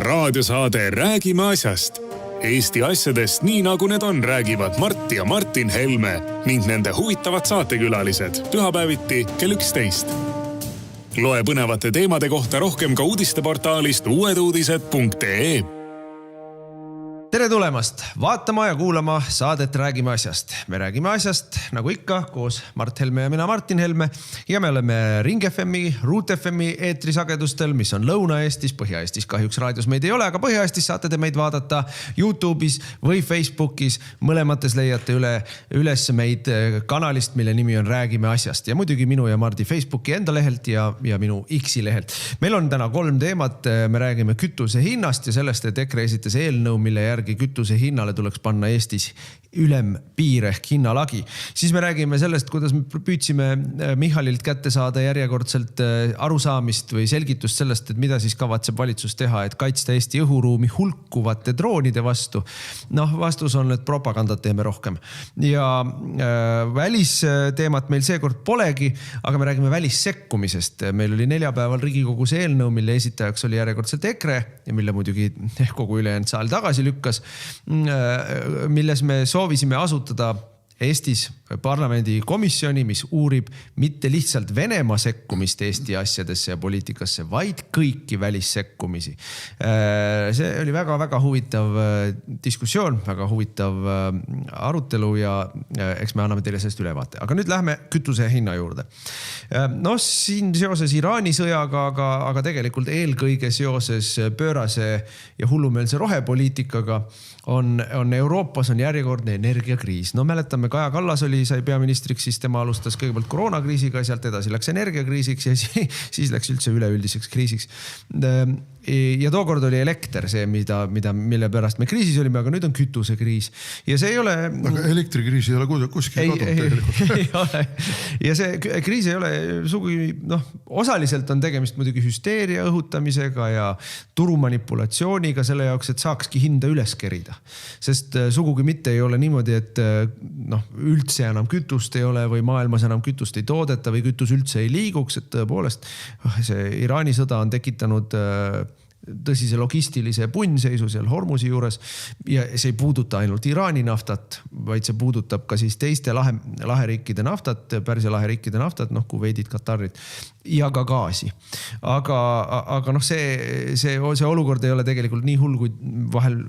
raadiosaade Räägime asjast. Eesti asjadest nii nagu need on, räägivad Mart ja Martin Helme ning nende huvitavad saatekülalised pühapäeviti kell 11. Loe põnevate teemade kohta rohkem ka uudisteportaalist uueduudised.ee. Tere tulemast vaatama ja kuulama saadet Räägime asjast. Me räägime asjast, nagu ikka, koos Mart Helme ja mina Martin Helme. Ja me oleme Ring FMi, Root FMi eetrisagedustel, mis on Lõuna-Eestis, Põhja-Eestis kahjuks raadios meid ei ole, aga Põhja-Eestis saate te meid vaadata YouTube'is või Facebookis. Mõlemates leiate üles meid kanalist, mille nimi on Räägime asjast. Ja muidugi minu ja Mardi Facebooki enda lehelt ja minu X-i lehelt. Meil on täna 3 teemat. Me räägime kütuse hinnast ja sellest, et EKRE esitas eelnõu, mille järgi kütuse hinnale tuleks panna Eestis ülempiir ehk hinnalagi. Siis me räägime sellest, kuidas me püüdsime Michalilt kätte saada järjekordselt arusaamist või selgitust sellest, et mida siis kavatseb valitsus teha, et kaitsta Eesti õhuruumi hulkuvate droonide vastu. Vastus on, et propagandat teeme rohkem. Ja välisteemat meil seekord polegi, aga me räägime välissekkumisest. Meil oli neljapäeval Riigikogus eelnõu, mille esitajaks oli järjekordselt EKRE ja mille muidugi kogu ülejäänud saal tagasi lükkas, milles me soovisime asutada Eestis parlamendi komisjoni, mis uurib mitte lihtsalt Venemaa sekkumist Eesti asjadesse ja poliitikasse, vaid kõiki välissekkumisi. See oli väga-väga huvitav diskussioon, väga huvitav arutelu ja eks me anname teile sellest ülevaate. Aga nüüd lähme kütuse hinna juurde. Siin seoses Iraani sõjaga, aga tegelikult eelkõige seoses pöörase ja hullumeelse rohepoliitikaga on Euroopas on järjekordne energiakriis. Mäletame, Kaja Kallas sai peaministriks, siis tema alustas kõigepealt koroonakriisiga ja sealt edasi läks energiakriisiks ja siis läks üldse üleüldiseks kriisiks. Ja tookord oli elekter see, mille pärast me kriisis olime, aga nüüd on kütusekriis. Ja see ei ole... Aga elektrikriis ei ole kuskil kadunud tegelikult. Ei ole. Ja see kriis ei ole sugugi, osaliselt on tegemist muidugi hüsteeria õhutamisega ja turumanipulatsiooniga selle jaoks, et saakski hinda üles kerida. Sest sugugi mitte ei ole niimoodi, et üldse enam kütust ei ole või maailmas enam kütust ei toodeta või kütus üldse ei liiguks, et tõepoolest see Iraani sõda on tekitanud tõsise logistilise punnseisu seal Hormusi juures ja see ei puuduta ainult Iraani naftat, vaid see puudutab ka siis teiste laheriikide naftat, Pärsia laheriikide naftat, Kuveidit, Katarit ja ka gaasi. Aga see olukord ei ole tegelikult nii hull, kui vahel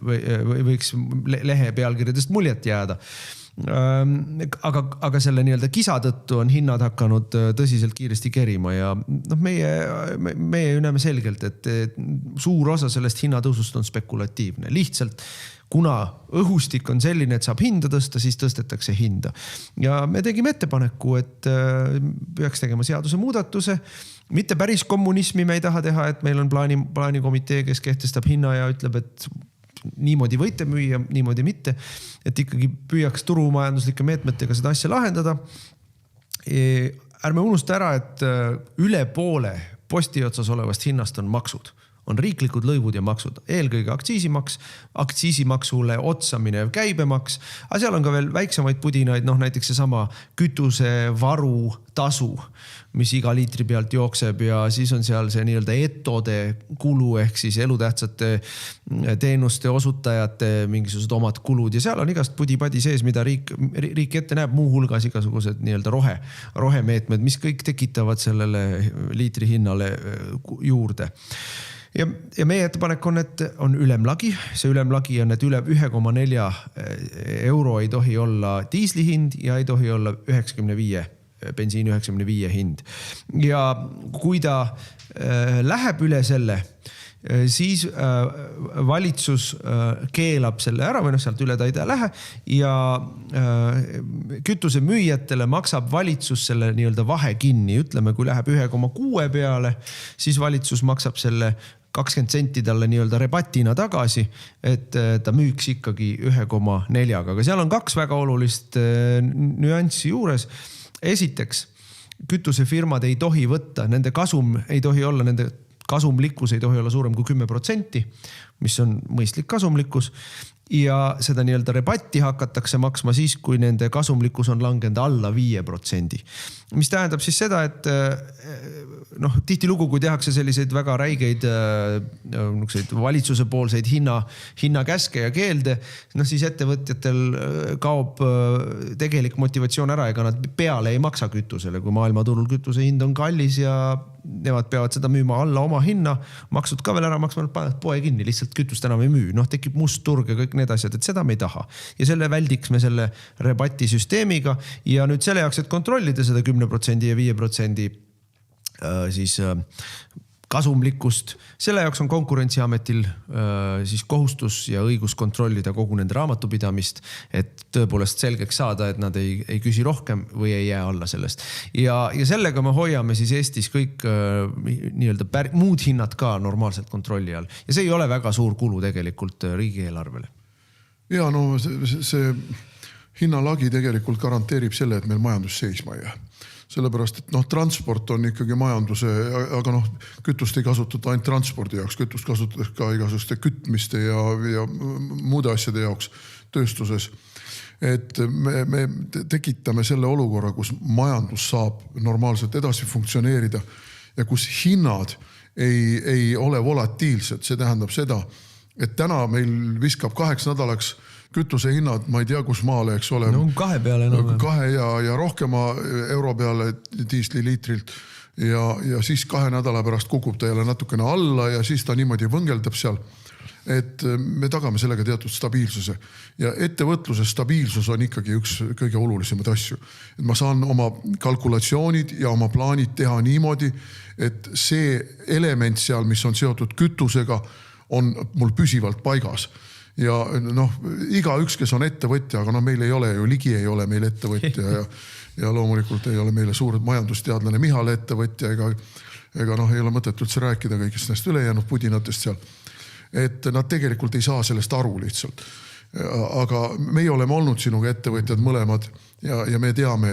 võiks lehe pealkirjadest muljet jääda. Aga selle nii-öelda kisa tõttu on hinnad hakanud tõsiselt kiiresti kerima ja meie näeme selgelt, et suur osa sellest hinnatõusust on spekulatiivne. Lihtsalt kuna õhustik on selline, et saab hinda tõsta, siis tõstetakse hinda. Ja me tegime ettepaneku, et peaks tegema seaduse muudatuse. Mitte päris kommunismi me ei taha teha, et meil on plaanikomitee, kes kehtestab hinna ja ütleb, et niimoodi võite müüa, niimoodi mitte, et ikkagi püüaks turumajanduslike meetmetega seda asja lahendada. Ärme unusta ära, et üle poole posti otsas olevast hinnast on maksud. On riiklikud lõivud ja maksud. Eelkõige aktsiisimaks, aktsiisimaksule otsamine käibemaks, aga seal on ka veel väiksemaid pudinaid, näiteks see sama kütusevaru tasu, mis iga liitri pealt jookseb ja siis on seal see nii-öelda etode kulu ehk siis elutähtsate teenuste osutajate mingisugused omad kulud ja seal on igast pudipadi sees, mida riik ette näeb, muu hulgas igasugused nii-öelda rohemeetmed, mis kõik tekitavad sellele liitri hinnale juurde. Ja meie ettepanek on, et on ülemlagi. See ülemlagi on, et üle 1,4 euro ei tohi olla diislihind ja ei tohi olla 95, bensiini 95 hind. Ja kui ta läheb üle selle, siis valitsus keelab selle ära või sealt üle ta ei lähe ja kütuse müüjatele maksab valitsus selle nii-öelda vahe kinni. Ütleme, kui läheb 1,6 peale, siis valitsus maksab selle 20 senti talle nii-öelda rebatina tagasi, et ta müüks ikkagi 1,4. Aga seal on 2 väga olulist nüanssi juures. Esiteks, kütusefirmad ei tohi võtta, nende kasum ei tohi olla nende kasumlikkus ei tohi olla suurem kui 10%, mis on mõistlik kasumlikkus. Ja seda nii-öelda rebatti hakatakse maksma siis, kui nende kasumlikkus on langenud alla 5%. Mis tähendab siis seda, et tihtilugu, kui tehakse selliseid väga räigeid valitsuse poolseid hinnakäske ja keelde, siis ettevõtjatel kaob tegelik motivatsioon ära, ega nad peale ei maksa kütusele, kui maailmaturul kütuse hind on kallis ja nemad peavad seda müüma alla oma hinna, maksud ka veel ära maksma, nad panevad poe kinni, lihtsalt kütust enam ei müü. Tekib must turg ja kõik need asjad, et seda me ei taha. Ja selle väldiks me selle rebati süsteemiga ja nüüd selle jaoks, et kontrollida seda 10% ja 5% siis kasumlikkust. Selle jaoks on Konkurentsiametil siis kohustus ja õigus kontrollida kogu nende raamatupidamist, et tõepoolest selgeks saada, et nad ei küsi rohkem või ei jää alla sellest. Ja sellega me hoiame siis Eestis kõik nii-öelda muud hinnad ka normaalselt kontrolli all. Ja see ei ole väga suur kulu tegelikult riigieelarvele. Ja see hinnalagi tegelikult garanteerib selle, et meil majandus seisma ei jää. Sellepärast, et transport on ikkagi majanduse, aga kütust ei kasutata ainult transpordi jaoks, kütust kasutatakse ka igasuguste kütmiste ja muude asjade jaoks tööstuses. Et me tekitame selle olukorra, kus majandus saab normaalselt edasi funktsioneerida ja kus hinnad ei ole volatiilsed. See tähendab seda, et täna meil viskab 8 nädalaks kütuse hinnad, ma ei tea, kus maale, eks ole. 2 peale. 2 ja rohkema euro peale diisliliitrilt ja siis 2 nädala pärast kukub ta jälle natukene alla ja siis ta niimoodi võngeldab seal. Et me tagame sellega teatud stabiilsuse. Ja ettevõtluse stabiilsus on ikkagi üks kõige olulisemaid asju. Et ma saan oma kalkulatsioonid ja oma plaanid teha niimoodi, et see element seal, mis on seotud kütusega, on mul püsivalt paigas. Ja iga üks, kes on ettevõtja, aga meil ei ole ju, Ligi ei ole meil ettevõtja ja loomulikult ei ole meile suur majandusteadlane Mihal ettevõtja ega ei ole mõtet üldse rääkida kõigist nendest ülejäänud pudinatest seal. Et nad tegelikult ei saa sellest aru lihtsalt. Aga meie oleme olnud sinuga ettevõtjad mõlemad ja me teame,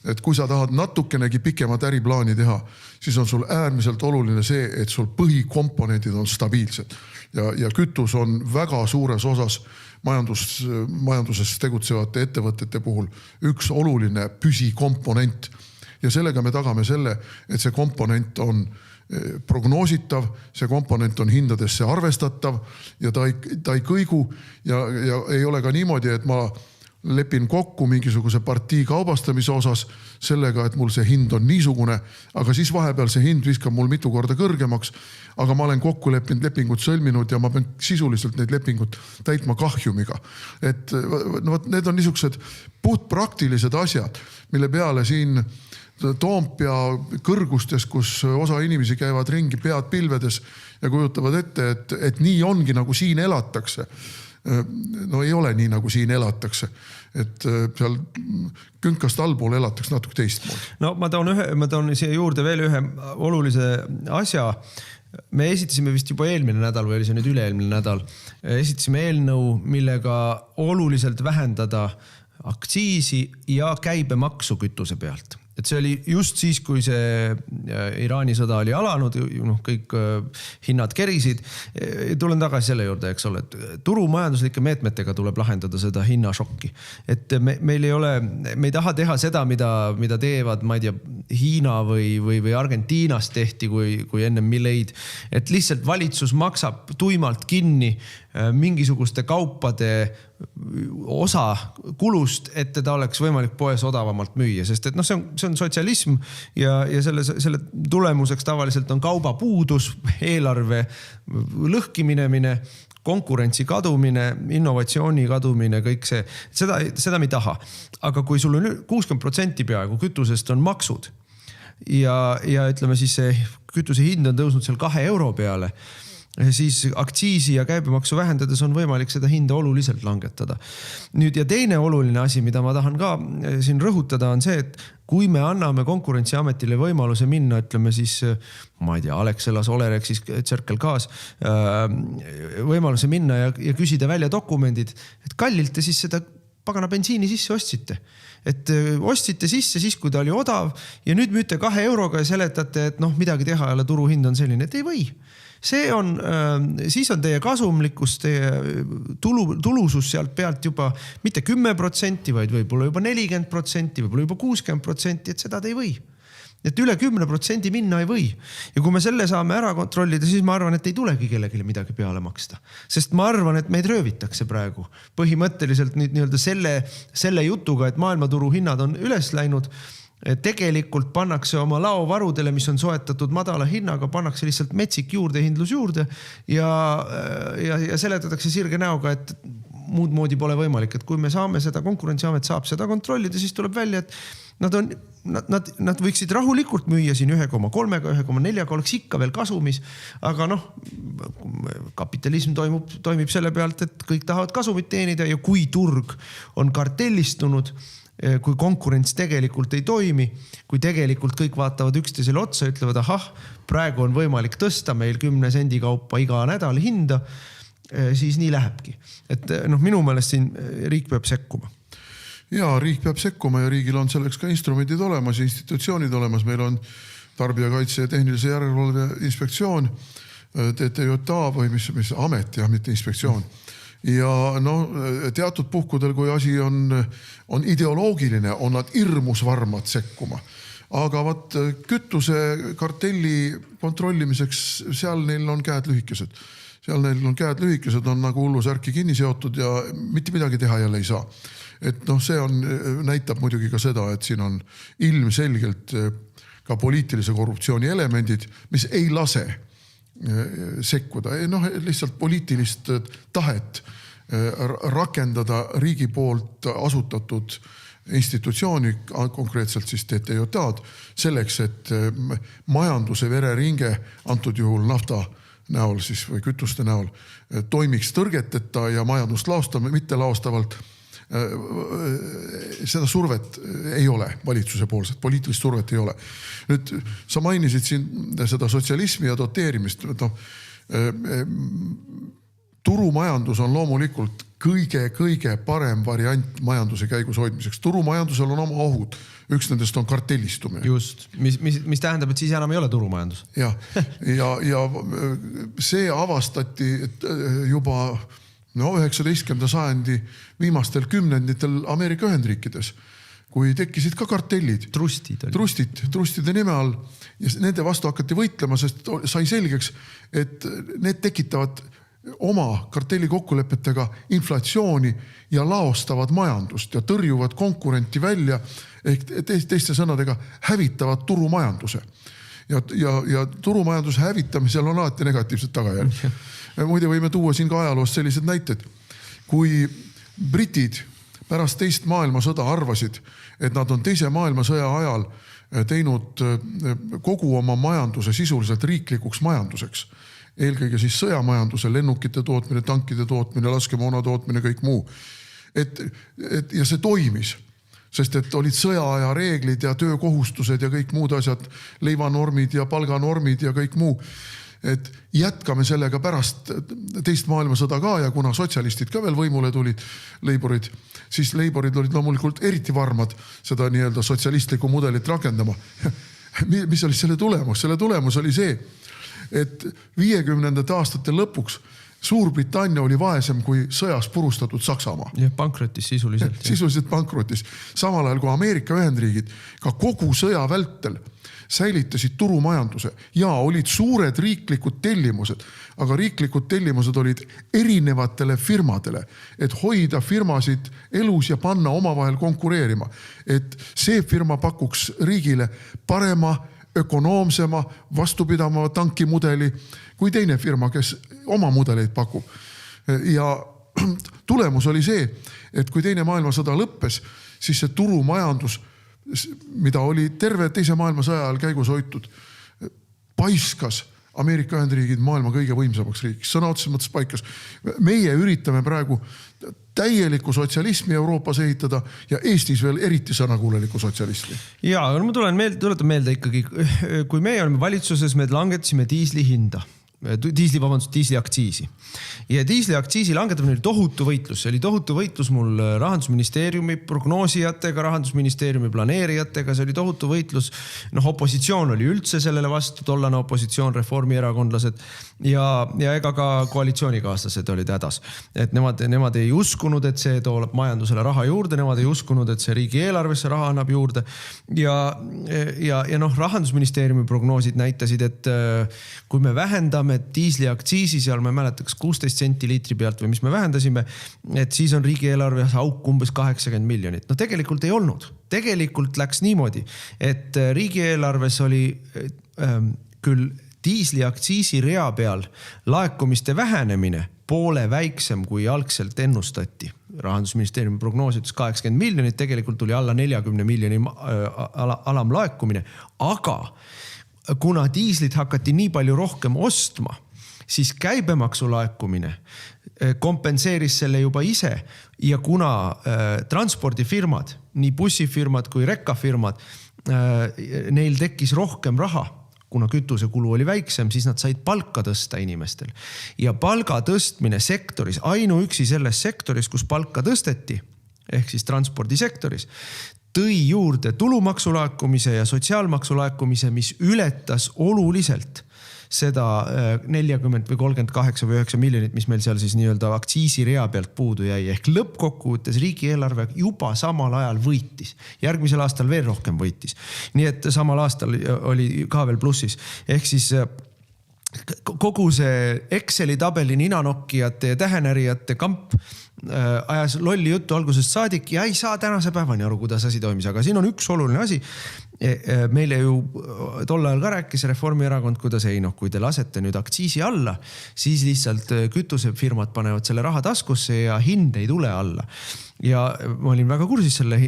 et kui sa tahad natukenegi pikemat äriplaani teha, siis on sul äärmiselt oluline see, et sul põhikomponendid on stabiilsed. Ja kütus on väga suures osas majanduses tegutsevate ettevõtete puhul üks oluline püsikomponent. Ja sellega me tagame selle, et see komponent on prognoositav, see komponent on hindadesse arvestatav ja ta ei kõigu ja ei ole ka niimoodi, et ma lepin kokku mingisuguse partii kaubastamise osas sellega, et mul see hind on niisugune, aga siis vahepeal see hind viskab mul mitu korda kõrgemaks, aga ma olen kokku lepingut sõlminud ja ma pean sisuliselt neid lepingut täitma kahjumiga. Et need on niisugused puhtpraktilised asjad, mille peale siin Toompea kõrgustes, kus osa inimesi käivad ringi pead pilvedes ja kujutavad ette, et nii ongi, nagu siin elatakse. Ei ole nii, nagu siin elatakse. Et seal künkast allpool elatakse natuke teistmoodi. Ma toon siia juurde veel ühe olulise asja. Me esitasime vist juba eelmine nädal või oli see nüüd üle-eelmine nädal. Esitasime eelnõu, millega oluliselt vähendada aktsiisi ja käibemaksu kütuse pealt. Et see oli just siis, kui see Iraani sõda oli alanud, kõik hinnad kerisid. Tulen tagasi selle juurde, eks ole, et turumajanduslike meetmetega tuleb lahendada seda hinnašokki. Et meil ei taha teha seda, mida teevad, ma ei tea, Hiina või Argentiinas tehti, kui enne Mileid. Et lihtsalt valitsus maksab tuimalt kinni mingisuguste kaupade osa kulust, et teda oleks võimalik poes odavamalt müüa, sest et see on sotsialism ja selle tulemuseks tavaliselt on kaubapuudus, eelarve lõhkiminemine, konkurentsi kadumine, innovatsiooni kadumine, kõik see. Seda me ei taha. Aga kui sul on 60% peaaegu kütusest on maksud ja ütleme siis see kütuse hind on tõusnud seal 2 euro peale, siis aktsiisi ja käibemaksu vähendades on võimalik seda hinda oluliselt langetada. Nüüd ja teine oluline asi, mida ma tahan ka siin rõhutada, on see, et kui me anname Konkurentsiametile võimaluse minna, ütleme siis, ma ei tea, Alexelas, Olerexis, Circle K's, võimaluse minna ja küsida välja dokumendid, et kallilt te siis seda pagana bensiini sisse ostsite. Et ostsite sisse siis, kui ta oli odav ja nüüd müüte 2 euroga ja seletate, et midagi teha jälle turuhind on selline, et ei või. See on, siis on teie kasumlikkus, teie tulusus sealt pealt juba mitte 10%, vaid võib-olla juba 40%, võib-olla juba 60%, et seda te ei või. Et üle 10% minna ei või. Ja kui me selle saame ära kontrollida, siis ma arvan, et ei tulegi kellelegi midagi peale maksta. Sest ma arvan, et meid röövitakse praegu. Põhimõtteliselt nüüd selle jutuga, et maailmaturu hinnad on üles läinud, tegelikult pannakse oma laovarudele, mis on soetatud madala hinnaga, pannakse lihtsalt metsik juurdehindlus juurde ja seletatakse sirge näoga, et muud moodi pole võimalik. Et kui me saame seda, Konkurentsiamet saab seda kontrollida, siis tuleb välja, et nad võiksid rahulikult müüa siin 1,3, 1,4, oleks ikka veel kasumis, aga kapitalism toimib selle pealt, et kõik tahavad kasumit teenida ja kui turg on kartellistunud, kui konkurents tegelikult ei toimi, kui tegelikult kõik vaatavad üksteisele otsa, ütlevad, praegu on võimalik tõsta meil 10 sendi kaupa iga nädal hinda, siis nii lähebki. Et minu meelest siin riik peab sekkuma. Ja riik peab sekkuma ja riigil on selleks ka instrumendid olemas ja institutsioonid olemas. Meil on Tarbijakaitse ja Tehnilise Järelevalve Inspektsioon, TTJA või mis amet, mitte inspektsioon. Ja teatud puhkudel, kui asi on ideoloogiline, on nad hirmus varmad sekkuma. Aga kütuse kartelli kontrollimiseks seal neil on käed lühikesed. Seal neil on käed lühikesed, on nagu hullusärki kinni seotud ja mitte midagi teha jälle ei saa. Et see näitab muidugi ka seda, et siin on ilmselgelt ka poliitilise korruptsiooni elemendid, mis ei lase sekkuda. Lihtsalt poliitilist tahet rakendada riigi poolt asutatud institutsiooni, konkreetselt siis TTJA-d, selleks, et majanduse vereringe, antud juhul nafta näol siis, või kütuste näol, toimiks tõrgeteta ja majandust mitte laostavalt. Seda survet ei ole valitsuse poolset, poliitilist survet ei ole. Nüüd sa mainisid siin seda sotsialismi ja doteerimist. Turumajandus on loomulikult kõige parem variant majanduse käigus hoidmiseks. Turumajandusel on oma ohud. Üks nendest on kartellistumine. Just, mis tähendab, et siis enam ei ole turumajandus. Ja see avastati juba 19. sajandi viimastel kümnenditel Ameerika Ühendriikides, kui tekkisid ka kartellid. Trustide nime all ja nende vastu hakati võitlema, sest sai selgeks, et need tekitavad oma kartelli kokkulepetega inflatsiooni ja laostavad majandust ja tõrjuvad konkurenti välja ehk teiste sõnadega hävitavad turumajanduse. Ja turumajanduse hävitamisel on alati negatiivsed tagajärjed. Muide võime tuua siin ka ajaloost sellised näited. Kui britid pärast teist maailmasõda arvasid, et nad on teise maailmasõja ajal teinud kogu oma majanduse sisuliselt riiklikuks majanduseks, eelkõige siis sõjamajanduse, lennukite tootmine, tankide tootmine, laskemoona tootmine, kõik muu. Ja see toimis, sest et olid sõjaaja reeglid ja töökohustused ja kõik muud asjad, leivanormid ja palganormid ja kõik muu. Et jätkame sellega pärast teist maailmasõda ka ja kuna sotsialistid ka veel võimule tulid, leiborid, siis leiborid olid loomulikult eriti varmad seda nii-öelda sotsialistlikku mudelit rakendama. Mis oli selle tulemus? Selle tulemus oli see, et 50. aastate lõpuks Suurbritannia oli vaesem kui sõjas purustatud Saksamaa. Ja pankrotis sisuliselt. Sisuliselt pankrotis. Samal ajal kui Ameerika Ühendriigid ka kogu sõja vältel säilitasid turumajanduse ja olid suured riiklikud tellimused, aga riiklikud tellimused olid erinevatele firmadele, et hoida firmasid elus ja panna omavahel konkureerima. Et see firma pakuks riigile parema, ökonoomsema, vastupidama tankimudeli kui teine firma, kes oma mudeleid pakub. Ja tulemus oli see, et kui teine maailmasõda lõppes, siis see turumajandus, mida oli terve teise maailmasõja ajal käigus hoitud, paiskas Ameerika Ühendriigid maailma kõige võimsamaks riigiks. Sõna otseses mõttes paikas. Meie üritame praegu täielikku sotsialismi Euroopas ehitada ja Eestis veel eriti sõnakuulelikku sotsialismi. Ja, ma tuletan meelde ikkagi, kui meie olime valitsuses, me langetasime diisli hinda. diisliaktsiisi. Ja diisliaktsiisi langetamine oli tohutu võitlus. See oli tohutu võitlus mul Rahandusministeeriumi prognoosijatega, Rahandusministeeriumi planeerijatega. See oli tohutu võitlus. Opositsioon oli üldse sellele vastu, tollane opositsioon, reformierakondlased ja ega ka koalitsioonikaaslased olid hädas. Et nemad ei uskunud, et see toolab majandusele raha juurde, nemad ei uskunud, et see riigieelarvesse raha annab juurde. Ja Rahandusministeeriumi prognoosid näitasid, et kui me vähendame diisliaktsiisi, seal me mäletaks 16 senti liitri pealt või mis me vähendasime, et siis on riigieelarves auk umbes 80 miljonit. Tegelikult ei olnud. Tegelikult läks niimoodi, et riigieelarves oli küll diisliaktsiisi rea peal laekumiste vähenemine poole väiksem kui algselt ennustati. Rahandusministeeriumi prognoosides 80 miljonit, tegelikult tuli alla 40 miljoni alamlaekumine, aga kuna diislit hakati nii palju rohkem ostma, siis käibemaksu laekumine kompenseeris selle juba ise ja kuna transpordifirmad, nii bussifirmad kui rekkafirmad, neil tekkis rohkem raha, kuna kütusekulu oli väiksem, siis nad said palka tõsta inimestel. Ja palga tõstmine sektoris, ainuüksi selles sektoris, kus palka tõsteti, ehk siis transpordisektoris, tõi juurde tulumaksulaekumise ja sotsiaalmaksulaekumise, mis ületas oluliselt seda 40 või 38 või 9 miljonit, mis meil seal siis nii-öelda aktsiisirea pealt puudu jäi. Ehk lõppkokkuvõttes riigieelarve juba samal ajal võitis. Järgmisel aastal veel rohkem võitis. Nii et samal aastal oli ka veel plussis. Ehk siis kogu see Exceli tabeli ninanokkijate ja tähenärijate kamp ajas lolli juttu algusest saadik ja ei saa tänase päevani aru, kuidas asi toimis. Aga siin on üks oluline asi. Meile ju tol ajal ka rääkis Reformierakond, kuidas kui te lasete nüüd aktsiisi alla, siis lihtsalt kütusefirmad panevad selle raha taskusse ja hind ei tule alla. Ja ma olin väga kursis selle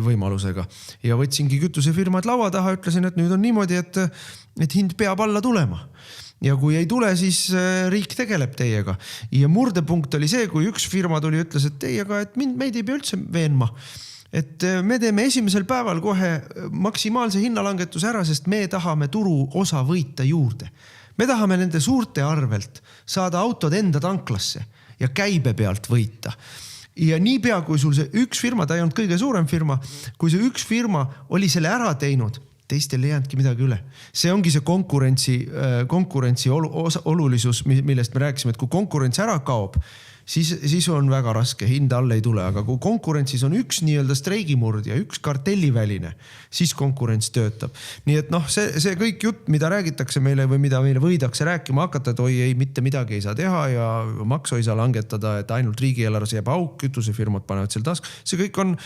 võimalusega ja võtsingi kütusefirmad laua taha, ütlesin, et nüüd on niimoodi, et hind peab alla tulema. Ja kui ei tule, siis riik tegeleb teiega. Ja murdepunkt oli see, kui üks firma tuli ja ütles, et teiega, et meid ei pea üldse veenma. Et me teeme esimesel päeval kohe maksimaalse hinnalangetuse ära, sest me tahame turu osa võita juurde. Me tahame nende suurte arvelt saada autod enda tanklasse ja käibe pealt võita. Ja niipea, kui sul see üks firma, ta ei olnud kõige suurem firma, kui see üks firma oli selle ära teinud, teistel ei jäänudki midagi üle. See ongi see konkurentsi olulisus, millest me rääkisime, et kui konkurents ära kaob, siis on väga raske, hinda alla ei tule, aga kui konkurentsis on üks nii-öelda streigimurd ja üks kartelliväline, siis konkurents töötab. Nii et see kõik jutt, mida räägitakse meile või mida meile võidakse rääkima hakata, et ei, mitte midagi ei saa teha ja maksu ei saa langetada, et ainult riigieelarves jääb auk, kütusefirmad panevad seal tasku. See kõik on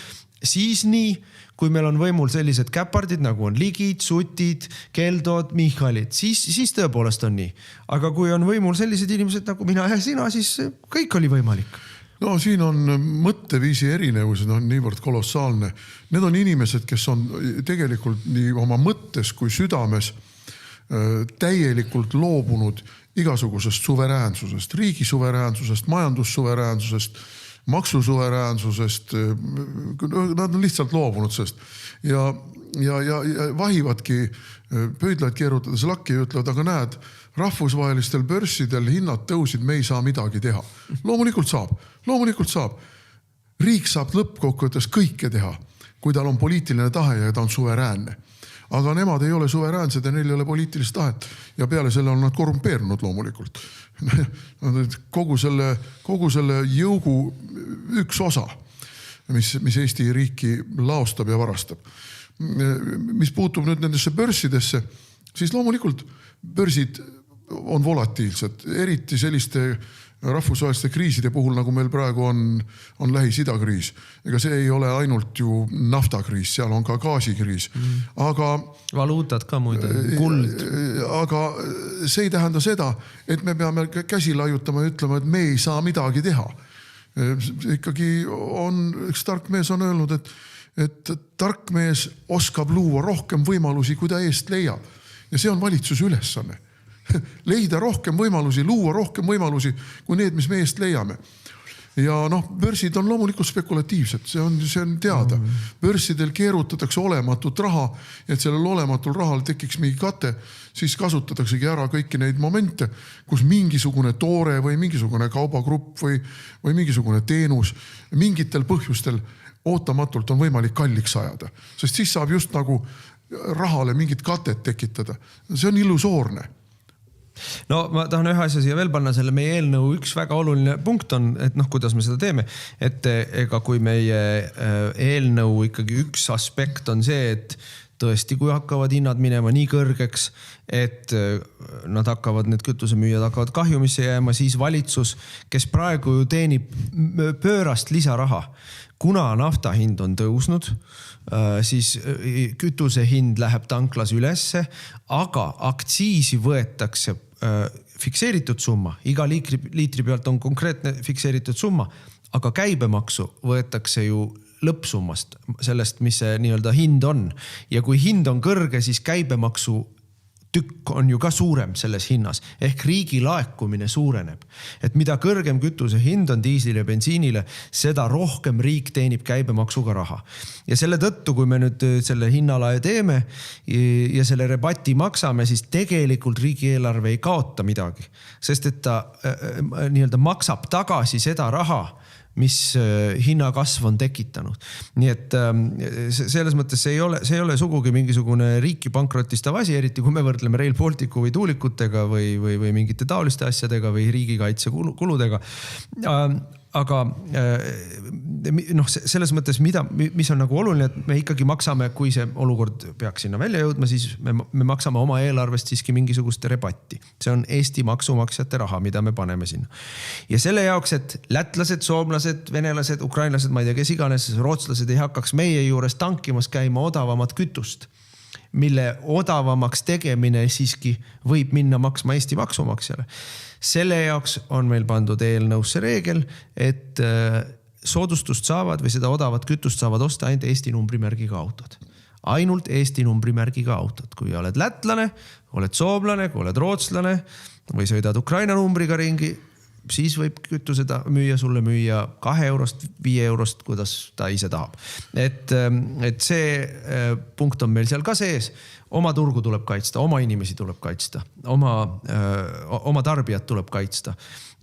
siis nii, kui meil on võimul sellised käpardid, nagu on Ligid, Sutid, Keldod, Michalid, siis tõepoolest on nii. Aga kui on võimul sellised inimesed nagu mina ja sina, siis kõik oli võimalik. No siin on mõtteviisi erinevused on niivõrd kolossaalne. Need on inimesed, kes on tegelikult nii oma mõttes kui südames täielikult loobunud igasugusest suveräänsusest, riigi suveräänsusest, majandussuveräänsusest, maksusuveräänsusest, nad on lihtsalt loobunud sellest ja vahivadki, pöidlaid keerutades lakki ja ütlevad, aga näed, rahvusvahelistel börsidel hinnad tõusid, me ei saa midagi teha. Loomulikult saab. Riik saab lõppkokkuvõttes kõike teha, kui tal on poliitiline tahe ja ta on suveräänne. Aga nemad ei ole suveräänsed ja neil ei ole poliitilist tahet ja peale selle on nad korrumpeerunud loomulikult. Kogu selle jõugu üks osa, mis Eesti riiki laostab ja varastab. Mis puutub nüüd nendesse börsidesse, siis loomulikult börsid on volatiilsed, eriti selliste rahvusvaheliste kriiside puhul, nagu meil praegu on Lähis-Ida kriis. Ega see ei ole ainult ju naftakriis, seal on ka gaasikriis. Aga valuutad ka muide, kuld. Aga see ei tähenda seda, et me peame käsi laiutama ja ütlema, et me ei saa midagi teha. Ikkagi üks tark mees on öelnud, et tark mees oskab luua rohkem võimalusi, kui ta eest leiab. Ja see on valitsuse ülesanne. Leida rohkem võimalusi, luua rohkem võimalusi kui need, mis me eest leiame. Ja börsid on loomulikult spekulatiivsed, see on teada. Börsidel keerutatakse olematut raha, et sellel olematul rahal tekiks mingi kate, siis kasutataksegi ära kõiki neid momente, kus mingisugune toore või mingisugune kaubagrupp või mingisugune teenus mingitel põhjustel ootamatult on võimalik kalliks ajada. Sest siis saab just nagu rahale mingit katet tekitada. See on illusoorne. No ma tahan ühe asja siia veel panna, selle meie eelnõu üks väga oluline punkt on, et kuidas me seda teeme, et ega kui meie eelnõu ikkagi üks aspekt on see, et tõesti, kui hakkavad hinnad minema nii kõrgeks, et nad hakkavad, need kütusemüüjad hakkavad kahjumisse jääma, siis valitsus, kes praegu ju teenib pöörast lisaraha, kuna nafta hind on tõusnud, siis kütuse hind läheb tanklas ülesse, aga aktsiisi võetakse fikseeritud summa, iga liitri pealt on konkreetne fikseeritud summa, aga käibemaksu võetakse ju lõppsummast, sellest, mis see nii-öelda hind on. Ja kui hind on kõrge, siis käibemaksu tükk on ju ka suurem selles hinnas, ehk riigi laekumine suureneb. Et mida kõrgem kütuse hind on diislile ja bensiinile, seda rohkem riik teenib käibemaksuga raha. Ja selle tõttu, kui me nüüd selle hinnalae teeme ja selle rebati maksame, siis tegelikult riigieelarve ei kaota midagi, sest et ta nii-öelda maksab tagasi seda raha, mis hinnakasv on tekitanud. Nii et selles mõttes see ei ole sugugi mingisugune riiki pankrotistav asi, eriti kui me võrdleme Rail Balticu või tuulikutega või mingite taoliste asjadega või riigikaitse kuludega. Aga selles mõttes, mis on nagu oluline, et me ikkagi maksame, kui see olukord peaks sinna välja jõudma, siis me maksame oma eelarvest siiski mingisugust rebatti. See on Eesti maksumaksjate raha, mida me paneme sinna. Ja selle jaoks, et lätlased, soomlased, venelased, ukrainlased, ma ei tea, kes iganes, rootslased ei hakkaks meie juures tankimas käima odavamat kütust, mille odavamaks tegemine siiski võib minna maksma Eesti maksumaksjale. Selle jaoks on meil pandud eelnõusse reegel, et soodustust saavad või seda odavat kütust saavad osta ainult Eesti numbrimärgiga autod. Ainult Eesti numbrimärgiga autod. Kui oled lätlane, oled soomlane, kui oled rootslane või sõidad Ukraina numbriga ringi, siis võib kütuseda sulle müüa 2 eurost, 5 eurost, kuidas ta ise tahab. Et see punkt on meil seal ka sees. Oma turgu tuleb kaitsta, oma inimesi tuleb kaitsta, oma tarbijat tuleb kaitsta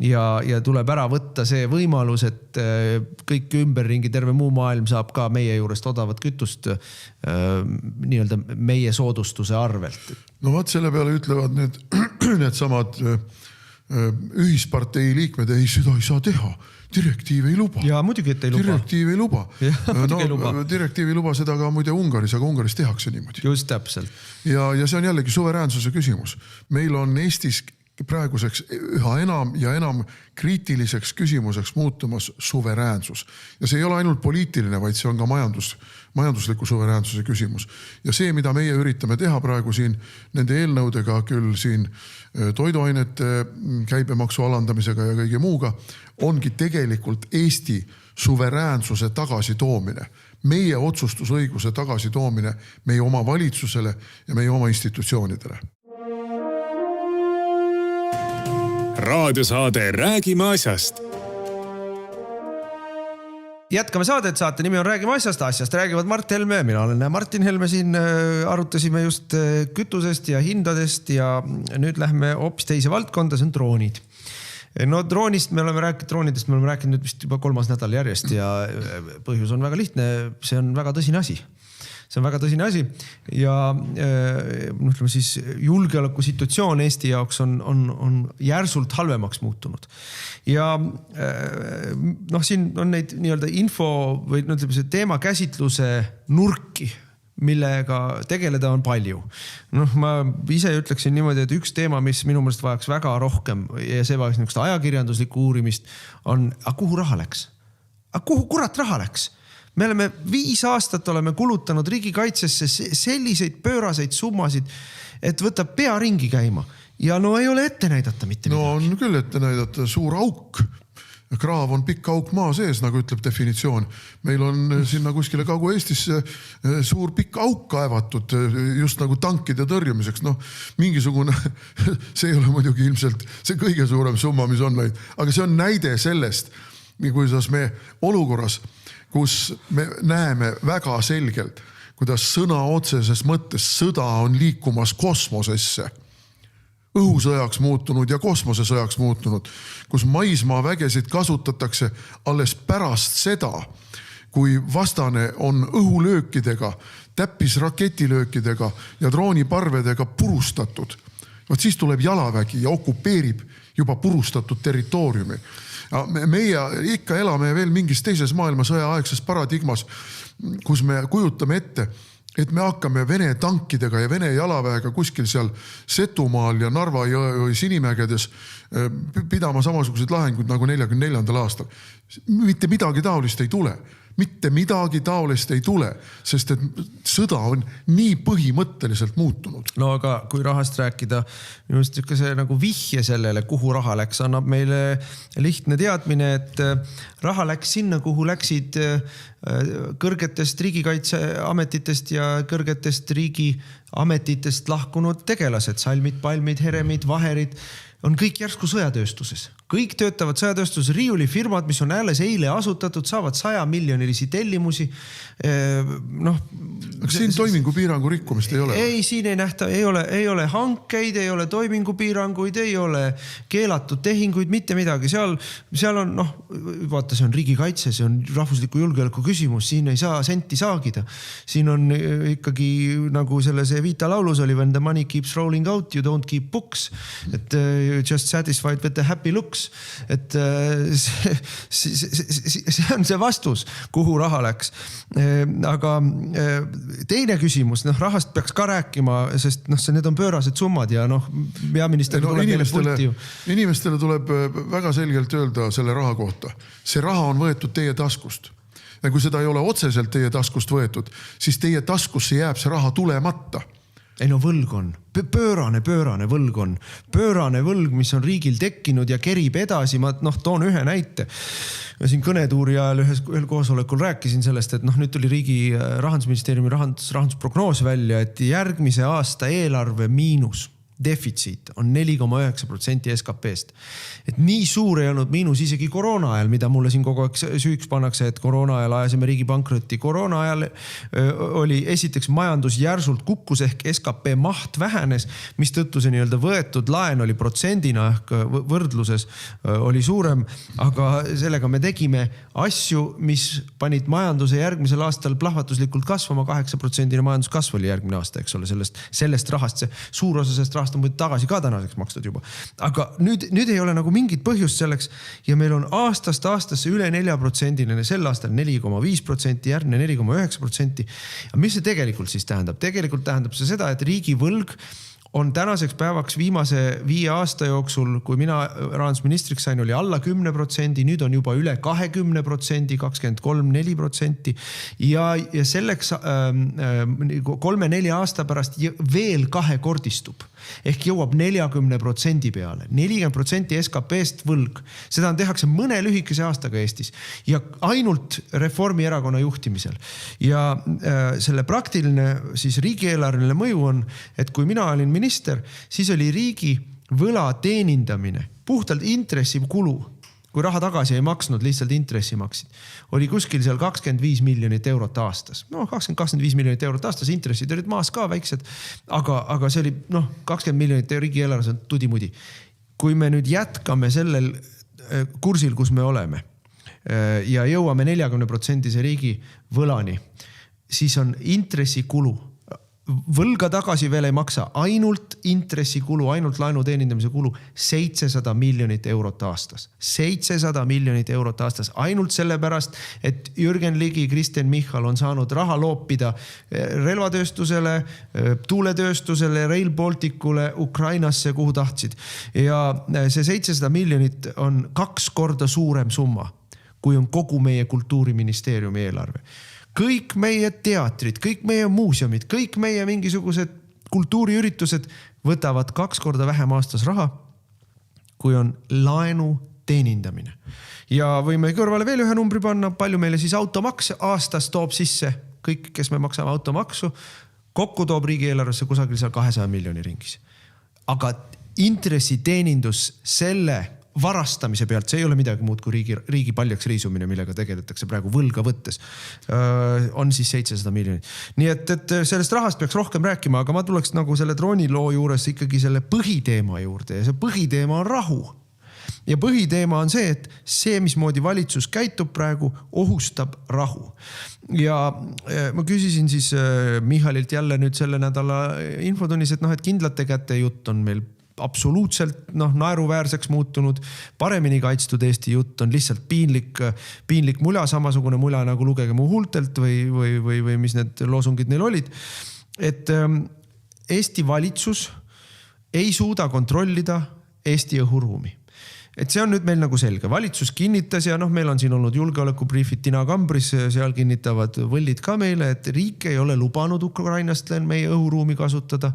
ja tuleb ära võtta see võimalus, et kõik ümberringi, terve muu maailm saab ka meie juurest odavat kütust nii-öelda meie soodustuse arvelt. No vaat selle peale ütlevad need samad ühispartei liikmed, seda ei saa teha. Direktiiv ei luba. Ja muidugi, et ei luba. Direktiiv ei luba. Direktiiv ei luba seda ka muide Ungaris, aga Ungaris tehakse niimoodi. Just täpselt. Ja see on jällegi suveräänsuse küsimus. Meil on Eestis praeguseks üha enam ja enam kriitiliseks küsimuseks muutumas suveräänsus. Ja see ei ole ainult poliitiline, vaid see on ka majandusliku suveräänsuse küsimus. Ja see, mida meie üritame teha praegu siin nende eelnõudega, küll siin toiduainete käibemaksu alandamisega ja kõige muuga, ongi tegelikult Eesti suveräänsuse tagasitoomine. Meie otsustusõiguse tagasitoomine meie oma valitsusele ja meie oma institutsioonidele. Raadiosaade Räägime asjast. Jätkame saadet, saate nimi on Räägime asjast räägivad Mart Helme, mina olen Martin Helme, siin arutasime just kütusest ja hindadest ja nüüd lähme hoopis teise valdkonda, see on droonid. No droonidest me oleme rääkinud nüüd vist juba 3. nädal järjest ja põhjus on väga lihtne, see on väga tõsine asi. See on väga tõsine asi ja ütleme siis julgeolekusituatsioon Eesti jaoks on järsult halvemaks muutunud. Ja siin on neid nii-öelda info või ütleme see teema käsitluse nurki, millega tegeleda on palju. Ma ise ütleksin niimoodi, et üks teema, mis minu meelest vajaks väga rohkem ja see vajaks niisugust ajakirjanduslikku uurimist, on, kuhu raha läks? Kuhu kurat raha läks? Me oleme 5 aastat oleme kulutanud riigikaitsesse selliseid pööraseid summasid, et võtab pea ringi käima. Ja ei ole ette näidata mitte midagi. No on küll ette näidata suur auk. Kraav on pikk auk maa sees, nagu ütleb definitsioon. Meil on sinna kuskile Kagu-Eestisse suur pikk auk kaevatud just nagu tankide tõrjumiseks. Mingisugune, see ei ole muidugi ilmselt see kõige suurem summa, mis on vaid. Aga see on näide sellest, kuidas me olukorras, kus me näeme väga selgelt, kuidas sõna otseses mõttes sõda on liikumas kosmosesse, õhusõjaks muutunud ja kosmosesõjaks muutunud, kus maismaa vägesid kasutatakse alles pärast seda, kui vastane on õhulöökidega, täppisraketilöökidega ja drooniparvedega purustatud. Vaat siis tuleb jalavägi ja okupeerib juba purustatud territooriumi. Meie ikka elame veel mingis teises maailmasõja aegses paradigmas, kus me kujutame ette, et me hakkame Vene tankidega ja Vene jalaväega kuskil seal Setumaal ja Narva jõe Sinimägedes pidama samasuguseid lahenguid nagu 44. aastal. Mitte midagi taolist ei tule. Mitte midagi taolist ei tule, sest et sõda on nii põhimõtteliselt muutunud. No aga kui rahast rääkida, minu meelest ikka see nagu vihje sellele, kuhu raha läks, annab meile lihtne teadmine, et raha läks sinna, kuhu läksid kõrgetest riigikaitseametitest ja kõrgetest riigiametitest lahkunud tegelased, salmid, palmid, heremid, vaherid, on kõik järsku sõjatööstuses. Kõik töötavad sõjatööstuses, riiulifirmad, mis on alles eile asutatud, saavad 100 miljonilisi tellimusi. Siin toimingupiirangu rikkumist ei ole? Ei, siin ei nähta, ei ole hankeid, ei ole toimingupiiranguid, ei ole keelatud tehinguid, mitte midagi. Seal on, vaata, see on riigikaitse, see on rahvusliku julgeoleku küsimus, siin ei saa senti saagida. Siin on ikkagi nagu selles Evita laulus oli, when the money keeps rolling out, you don't keep books. Et just satisfied with the happy looks. Et see on see vastus, kuhu raha läks. Aga teine küsimus, rahast peaks ka rääkima, sest need on pöörased summad ja peaminister tuleb meile pulti ju. Inimestele tuleb väga selgelt öelda selle raha kohta. See raha on võetud teie taskust. Ja kui seda ei ole otseselt teie taskust võetud, siis teie taskusse jääb see raha tulemata. Ei võlg on, pöörane võlg on, pöörane võlg, mis on riigil tekkinud ja kerib edasi. Ma toon ühe näite. Ma siin kõnetuuri ajal ühel koosolekul rääkisin sellest, et nüüd tuli riigi rahandusministeeriumi rahandusprognoos välja, et järgmise aasta eelarve miinus defitsiit on 4,9% SKP-st. Et nii suur ei olnud miinus isegi koroona ajal, mida mulle siin kogu aeg süüks pannakse, et koroona ajal ajasime riigi pankrotti. Koroona ajal oli esiteks majandus järsult kukkus ehk SKP maht vähenes, mis tõttu see nii-öelda võetud laen oli protsendina ehk võrdluses oli suurem, aga sellega me tegime asju, mis panid majanduse järgmisel aastal plahvatuslikult kasvama, 8% majanduskasv oli järgmine aasta, eks ole, sellest rahast, see suur osa sellest rahast on tagasi ka tänaseks makstud juba. Aga nüüd ei ole nagu mingit põhjust selleks ja meil on aastast aastasse üle 4%, sel aastal 4,5%, järgne 4,9%. Mis see tegelikult siis tähendab? Tegelikult tähendab see seda, et riigi võlg on tänaseks päevaks viimase 5 aasta jooksul, kui mina rahandusministriks sain, oli alla 10%, nüüd on juba üle 20%, 23-4% ja selleks 3-4 aasta pärast veel kahekordistub ehk jõuab 40% peale. 40% SKP-st võlg. Seda tehakse mõne lühikese aastaga Eestis ja ainult Reformierakonna juhtimisel. Ja selle praktiline siis riigieelarveline mõju on, et kui mina olin minister, siis oli riigi võla teenindamine, puhtalt intressikulu, kui raha tagasi ei maksnud, lihtsalt intressi maksid, oli kuskil seal 25 miljonit eurot aastas. 20-25 miljonit eurot aastas, intressid olid maas ka väiksed, aga see oli 20 miljonit riigi eelarves on tudimudi. Kui me nüüd jätkame sellel kursil, kus me oleme ja jõuame 40% riigi võlani, siis on intressikulu. Võlga tagasi veel ei maksa, ainult intressikulu, ainult laenu teenindamise kulu 700 miljonit eurot aastas. 700 miljonit eurot aastas, ainult sellepärast, et Jürgen Ligi, Kristen Michal on saanud raha loopida relvatööstusele, tuuletööstusele, Rail Balticule, Ukrainasse, kuhu tahtsid. Ja see 700 miljonit on 2 korda suurem summa, kui on kogu meie kultuuriministeeriumi eelarve. Kõik meie teatrid, kõik meie muuseumid, kõik meie mingisugused kultuuriüritused võtavad 2 korda vähem aastas raha, kui on laenu teenindamine. Ja võime kõrvale veel ühe numbri panna, palju meile siis automaks aastas toob sisse, kõik, kes me maksame automaksu, kokku toob riigieelarvesse kusagil seal 200 miljoni ringis. Aga intressiteenindus selle varastamise pealt, see ei ole midagi muud kui riigi paljaks riisumine, millega tegeletakse praegu võlga võttes, on siis 700 miljonit. Nii et sellest rahast peaks rohkem rääkima, aga ma tuleks nagu selle drooniloo juures ikkagi selle põhiteema juurde ja see põhiteema on rahu. Ja põhiteema on see, et see, mismoodi valitsus käitub praegu, ohustab rahu. Ja ma küsisin siis Michalilt jälle nüüd selle nädala infotunnis, et kindlate kätte jutt on meil absoluutselt naeruväärseks muutunud, paremini kaitstud Eesti jutt on lihtsalt piinlik mula, samasugune mula nagu lugege mu huultelt või mis need loosungid neil olid. Et Eesti valitsus ei suuda kontrollida Eesti õhuruumi. Et see on nüüd meil nagu selge. Valitsus kinnitas ja meil on siin olnud julgeolekubriifid Tina Kambris, seal kinnitavad võllid ka meile, et riik ei ole lubanud ukrainlastel meie õhuruumi kasutada.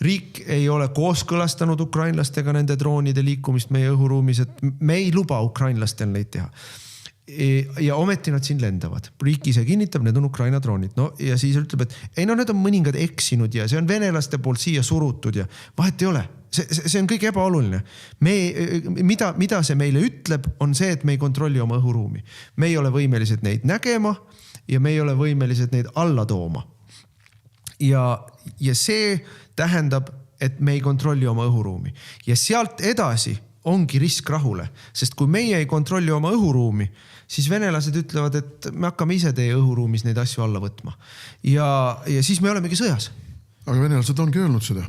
Riik ei ole kooskõlastanud ukrainlastega nende droonide liikumist meie õhuruumis, et me ei luba ukrainlastel neid teha. Ja ometi nad siin lendavad. Riik ise kinnitab, need on Ukraina droonid. Ja siis ütleb, et need on mõningad eksinud ja see on venelaste poolt siia surutud ja vahet ei ole. See on kõige ebaoluline. Mida see meile ütleb, on see, et me ei kontrolli oma õhuruumi. Me ei ole võimelised neid nägema ja me ei ole võimelised neid alla tooma. Ja see tähendab, et me ei kontrolli oma õhuruumi. Ja sealt edasi ongi risk rahule, sest kui meie ei kontrolli oma õhuruumi, siis venelased ütlevad, et me hakkame ise teie õhuruumis neid asju alla võtma. Ja siis me olemegi sõjas. Aga venelased ongi öelnud seda,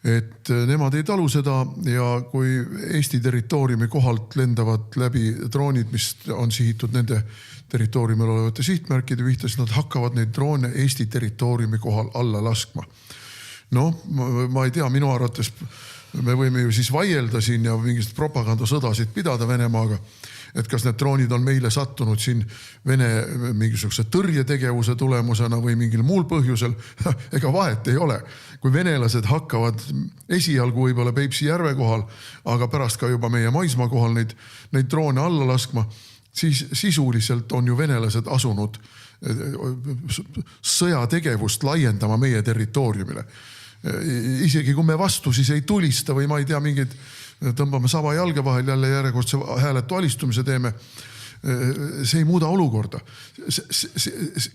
et nemad ei talu seda ja kui Eesti territooriumi kohalt lendavad läbi droonid, mis on sihitud nende territooriumil olevate sihtmärkide vihtes, nad hakkavad neid droone Eesti territooriumi kohal alla laskma. Ma ei tea, minu arvates me võime ju siis vaielda siin ja mingist propagandasõdasid pidada Venemaaga, et kas need droonid on meile sattunud siin Vene mingisuguse tõrjetegevuse tulemusena või mingil muul põhjusel. Ega vahet ei ole. Kui venelased hakkavad esialgu võib-olla Peipsi järve kohal, aga pärast ka juba meie maismaa kohal neid droone alla laskma, siis sisuliselt on ju venelased asunud sõjategevust laiendama meie territooriumile. Isegi kui me vastu siis ei tulista või ma ei tea, mingid tõmbame saba jalge vahel jälle järjekordse hääletu alistumise teeme, see ei muuda olukorda.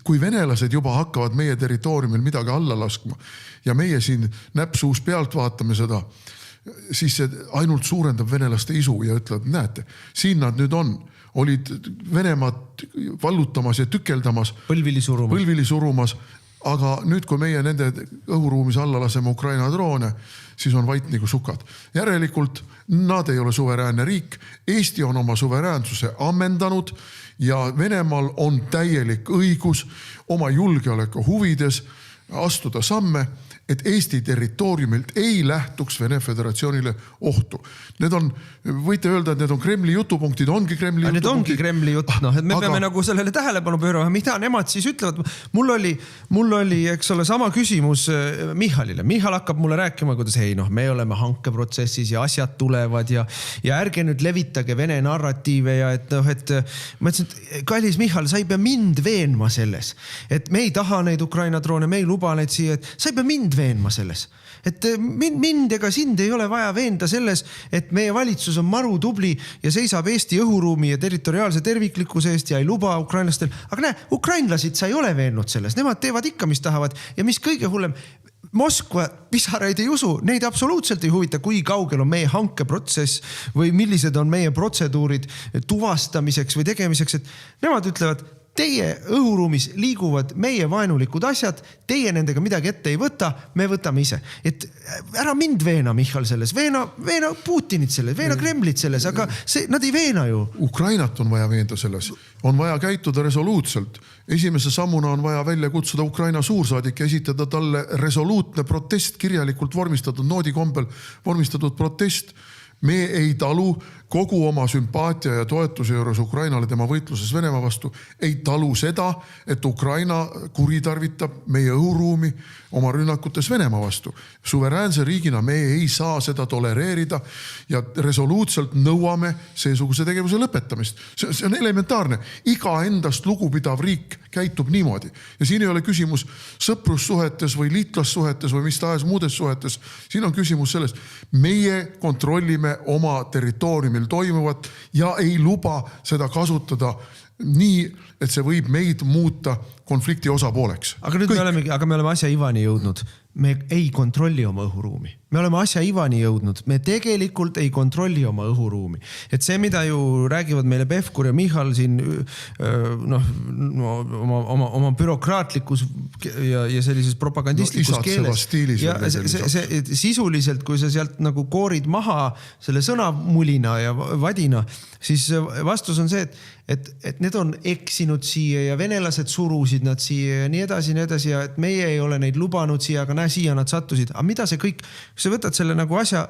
Kui venelased juba hakkavad meie territooriumil midagi alla laskma ja meie siin näpsuus pealt vaatame seda, siis see ainult suurendab venelaste isu ja ütlevad, näete, siin nad nüüd on. Olid Venemaad vallutamas ja tükeldamas, põlvili surumas, aga nüüd, kui meie nende õhuruumis alla laseme Ukraina droone, siis on vait nagu sukad. Järelikult nad ei ole suveräänne riik, Eesti on oma suveräänsuse ammendanud ja Venemaal on täielik õigus oma julgeoleku huvides astuda samme, et Eesti territooriumilt ei lähtuks Vene Föderatsioonile ohtu. Need on, võite öelda, et need on Kremli jutupunktid, ongi Kremli jutupunktid. Need ongi Kremli jutt, et me peame nagu sellele tähelepanu pöörama, mida nemad siis ütlevad. Mul oli, eks ole, sama küsimus Michalile. Michal hakkab mulle rääkima, kuidas me oleme hankeprotsessis ja asjad tulevad ja ärge nüüd levitage Vene narratiive ja et ma ütlesin, et kallis Michal, sa ei pea mind veenma selles, et me ei taha neid Ukraina droone, me ei luba neid siia, et sa ei pea mind veenma selles. Et mind ega sind ei ole vaja veenda selles, et meie valitsus on maru tubli ja seisab Eesti õhuruumi ja territoriaalse terviklikkuse eest ja ei luba ukrainlastel. Aga näe, ukrainlasid sa ei ole veennud selles. Nemad teevad ikka, mis tahavad. Ja mis kõige hullem, Moskva pisaraid ei usu, neid absoluutselt ei huvita, kui kaugel on meie hankeprotsess või millised on meie protseduurid tuvastamiseks või tegemiseks. Et nemad ütlevad, teie õhuruumis liiguvad meie vaenulikud asjad, teie nendega midagi ette ei võta, me võtame ise. Et ära mind veena, Michal, selles. Veena Putinit selles, veena Kremlit selles, aga nad ei veena ju. Ukrainat on vaja veenda selles. On vaja käituda resoluutselt. Esimese sammuna on vaja välja kutsuda Ukraina suursaadik ja esitada talle resoluutne protest, kirjalikult vormistatud noodikombel vormistatud protest. Me ei talu kogu oma sümpaatia ja toetuse juures Ukrainale tema võitluses Venemaa vastu, ei talu seda, et Ukraina kuritarvitab meie õhuruumi oma rünnakutes Venemaa vastu. Suveräänse riigina me ei saa seda tolereerida ja resoluutselt nõuame seesuguse tegevuse lõpetamist. See on elementaarne. Iga endast lugupidav riik käitub niimoodi. Ja siin ei ole küsimus sõprussuhetes või liitlassuhetes või mis tahes muudes suhetes. Siin on küsimus selles, meie kontrollime oma territooriumil territooriumil toimuvat ja ei luba seda kasutada nii, et see võib meid muuta konflikti osapooleks. Aga nüüd me oleme asja ivani jõudnud. Me ei kontrolli oma õhuruumi. Me oleme asja ivani jõudnud. Me tegelikult ei kontrolli oma õhuruumi. Et see, mida ju räägivad meile Pevkur ja Michal siin oma bürokraatlikus ja sellises propagandistlikus keeles. Ja sisuliselt, kui sa sealt nagu koorid maha selle sõnamulina ja vadina, siis vastus on see, et need on eksinud siia ja venelased surusid nad siia ja nii edasi ja et meie ei ole neid lubanud siia, aga näe, siia nad sattusid. Aga mida see kõik, kui sa võtad selle nagu asja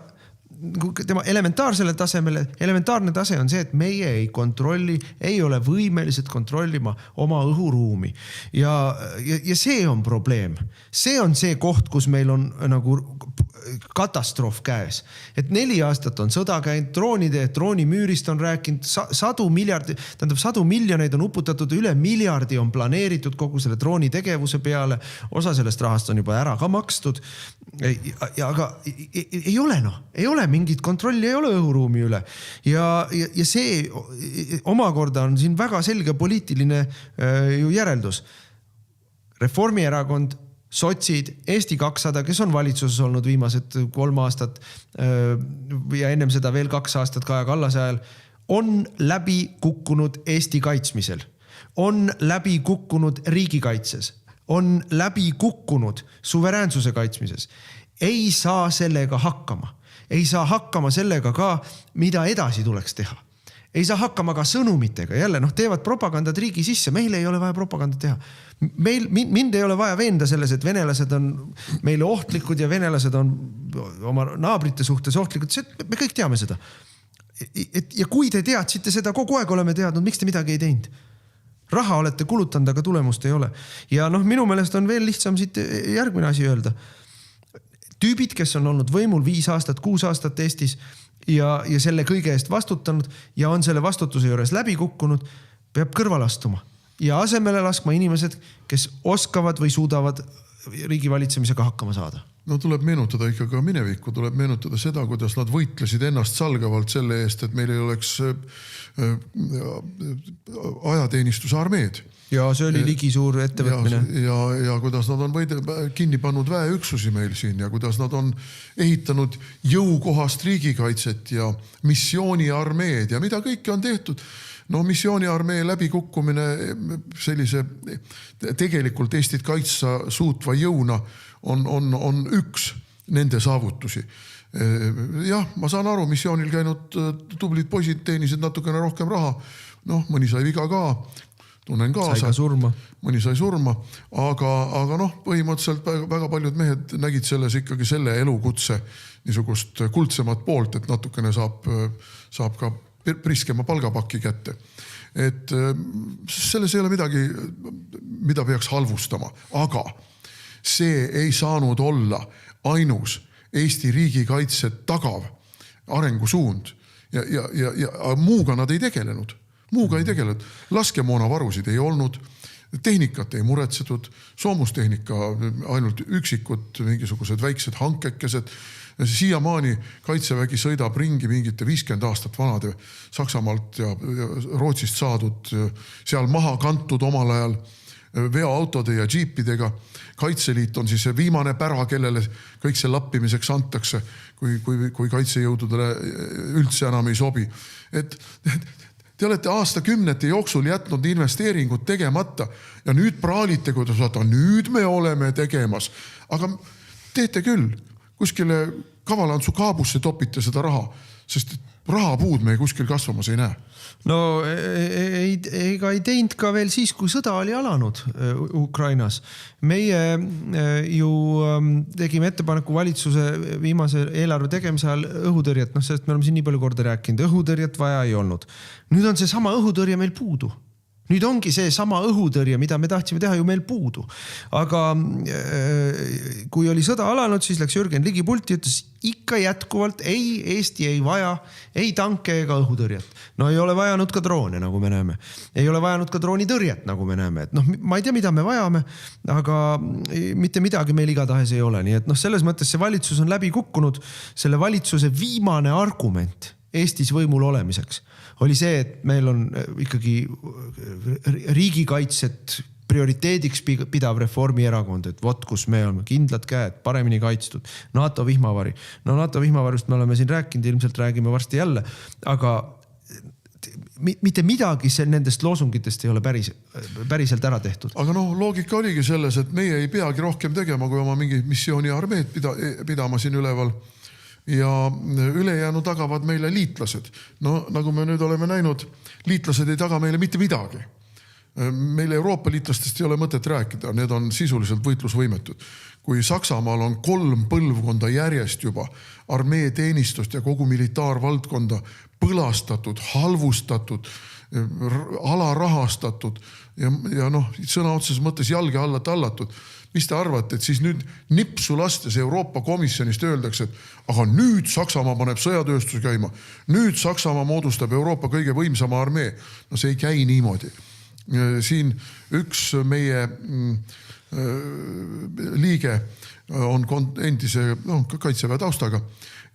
tema elementaarsele tasemele, elementaarne tase on see, et meie ei kontrolli, ei ole võimelised kontrollima oma õhuruumi. Ja see on probleem. See on see koht, kus meil on nagu katastroof käes. Et 4 aastat on sõda käinud, droonimüürist on rääkinud, 100 miljoneid on uputatud, üle miljardi on planeeritud kogu selle drooni tegevuse peale, osa sellest rahast on juba ära ka makstud. Aga ei ole mingit kontrolli, ei ole õhuruumi üle. Ja see omakorda on siin väga selge poliitiline ju järeldus. Reformierakond, sotsid, Eesti 200, kes on valitsuses olnud viimased 3 aastat ja ennem seda veel 2 aastat Kaja Kallase ajal, on läbi kukkunud Eesti kaitsmisel, on läbi kukkunud riigikaitses, on läbi kukkunud suveräänsuse kaitsmises. Ei saa sellega hakkama. Ei saa hakkama sellega ka, mida edasi tuleks teha. Ei saa hakkama ka sõnumitega. Jälle, teevad propagandat riigi sisse. Meil ei ole vaja propagandat teha. Mind ei ole vaja veenda selles, et venelased on meile ohtlikud ja venelased on oma naabrite suhtes ohtlikud. Me kõik teame seda. Ja kui te teadsite seda, kogu aeg oleme teadnud, miks te midagi ei teinud? Raha olete kulutanud, aga tulemust ei ole. Ja minu meelest on veel lihtsam siit järgmine asi öelda. Tüübid, kes on olnud võimul 5 aastat, 6 aastat Eestis ja selle kõige eest vastutanud ja on selle vastutuse juures läbi kukkunud, peab kõrval astuma ja asemele laskma inimesed, kes oskavad või suudavad riigi valitsemisega hakkama saada. No tuleb meenutada ikka ka minevikku, tuleb meenutada seda, kuidas nad võitlesid ennast salgavalt selle eest, et meil ei oleks ajateenistuse armeed. Ja see oli ligi suur ettevõtmine. Ja kuidas nad on kinni pannud väeüksusi meil siin ja kuidas nad on ehitanud jõukohast riigikaitset ja missiooniarmeed ja mida kõike on tehtud. Missiooniarmee läbikukkumine sellise tegelikult Eestit kaitsa suutva jõuna on üks nende saavutusi. Jah, ma saan aru, missioonil käinud tublid poisid teenisid natukene rohkem raha. Mõni sai viga ka, tunnen kaasa. Mõni sai surma, aga põhimõtteliselt väga paljud mehed nägid selles ikkagi selle elukutse niisugust kuldsemat poolt, et natukene saab ka priskema palgapakki kätte. Et selles ei ole midagi, mida peaks halvustama, aga see ei saanud olla ainus Eesti riigikaitse tagav arengusuund ja muuga nad ei tegelenud. Laskemoonavarusid ei olnud, tehnikat ei muretsetud, soomustehnika ainult üksikud mingisugused väiksed hankekesed. Siiamaani Kaitsevägi sõidab ringi mingite 50 aastat vanade Saksamaalt ja Rootsist saadud, seal maha kantud omal ajal veoautode ja džiipidega. Kaitseliit on siis see viimane pära, kellele kõik see lappimiseks antakse, kui kaitsejõududele üldse enam ei sobi. Et te olete aastakümnete jooksul jätnud investeeringud tegemata ja nüüd praalite, kuidas nüüd me oleme tegemas. Aga teete küll, kuskile kavalantsu kaabusse topite seda raha, sest rahapuud me kuskil kasvamas ei näe. Ega ei teinud ka veel siis, kui sõda oli alanud Ukrainas. Meie ju tegime ettepaneku valitsuse viimase eelarve tegemise ajal õhutõrjet, sest me oleme siin nii palju korda rääkinud, õhutõrjet vaja ei olnud. Nüüd on see sama õhutõrje meil puudu. Nüüd ongi see sama õhutõrje, mida me tahtsime teha, ju meil puudu. Aga kui oli sõda alanud, siis läks Jürgen Ligi pulti ja ütles, ikka jätkuvalt Eesti ei vaja ei tanke ega õhutõrjet. Ei ole vajanud ka droone, nagu me näeme. Ei ole vajanud ka droonitõrjet, nagu me näeme. Et ma ei tea, mida me vajame, aga mitte midagi meil igatahes ei ole. Nii et selles mõttes see valitsus on läbi kukkunud. Selle valitsuse viimane argument Eestis võimul olemiseks oli see, et meil on ikkagi riigikaitset prioriteediks pidav Reformierakond, et vot kus me oleme kindlad käed, paremini kaitstud, NATO vihmavari. No NATO vihmavarust me oleme siin rääkinud, ilmselt räägime varsti jälle, aga mitte midagi nendest loosungitest ei ole päriselt ära tehtud. Aga loogika oligi selles, et meie ei peagi rohkem tegema, kui oma mingi missiooni armeed pidama siin üleval ja ülejäänu tagavad meile liitlased. No nagu me nüüd oleme näinud, liitlased ei taga meile mitte midagi. Meil Euroopa liitlastest ei ole mõtet rääkida, need on sisuliselt võitlusvõimetud. Kui Saksamaal on 3 põlvkonda järjest juba armee teenistust ja kogu militaarvaldkonda põlastatud, halvustatud, alarahastatud ja sõna otseses mõttes jalge alla tallatud, mis te arvate, et siis nüüd nipsu lastes Euroopa Komisjonist öeldakse, et aga nüüd Saksamaa paneb sõjatööstus käima, nüüd Saksamaa moodustab Euroopa kõige võimsama armee. No see ei käi niimoodi. Siin üks meie liige on endise kaitseväe taustaga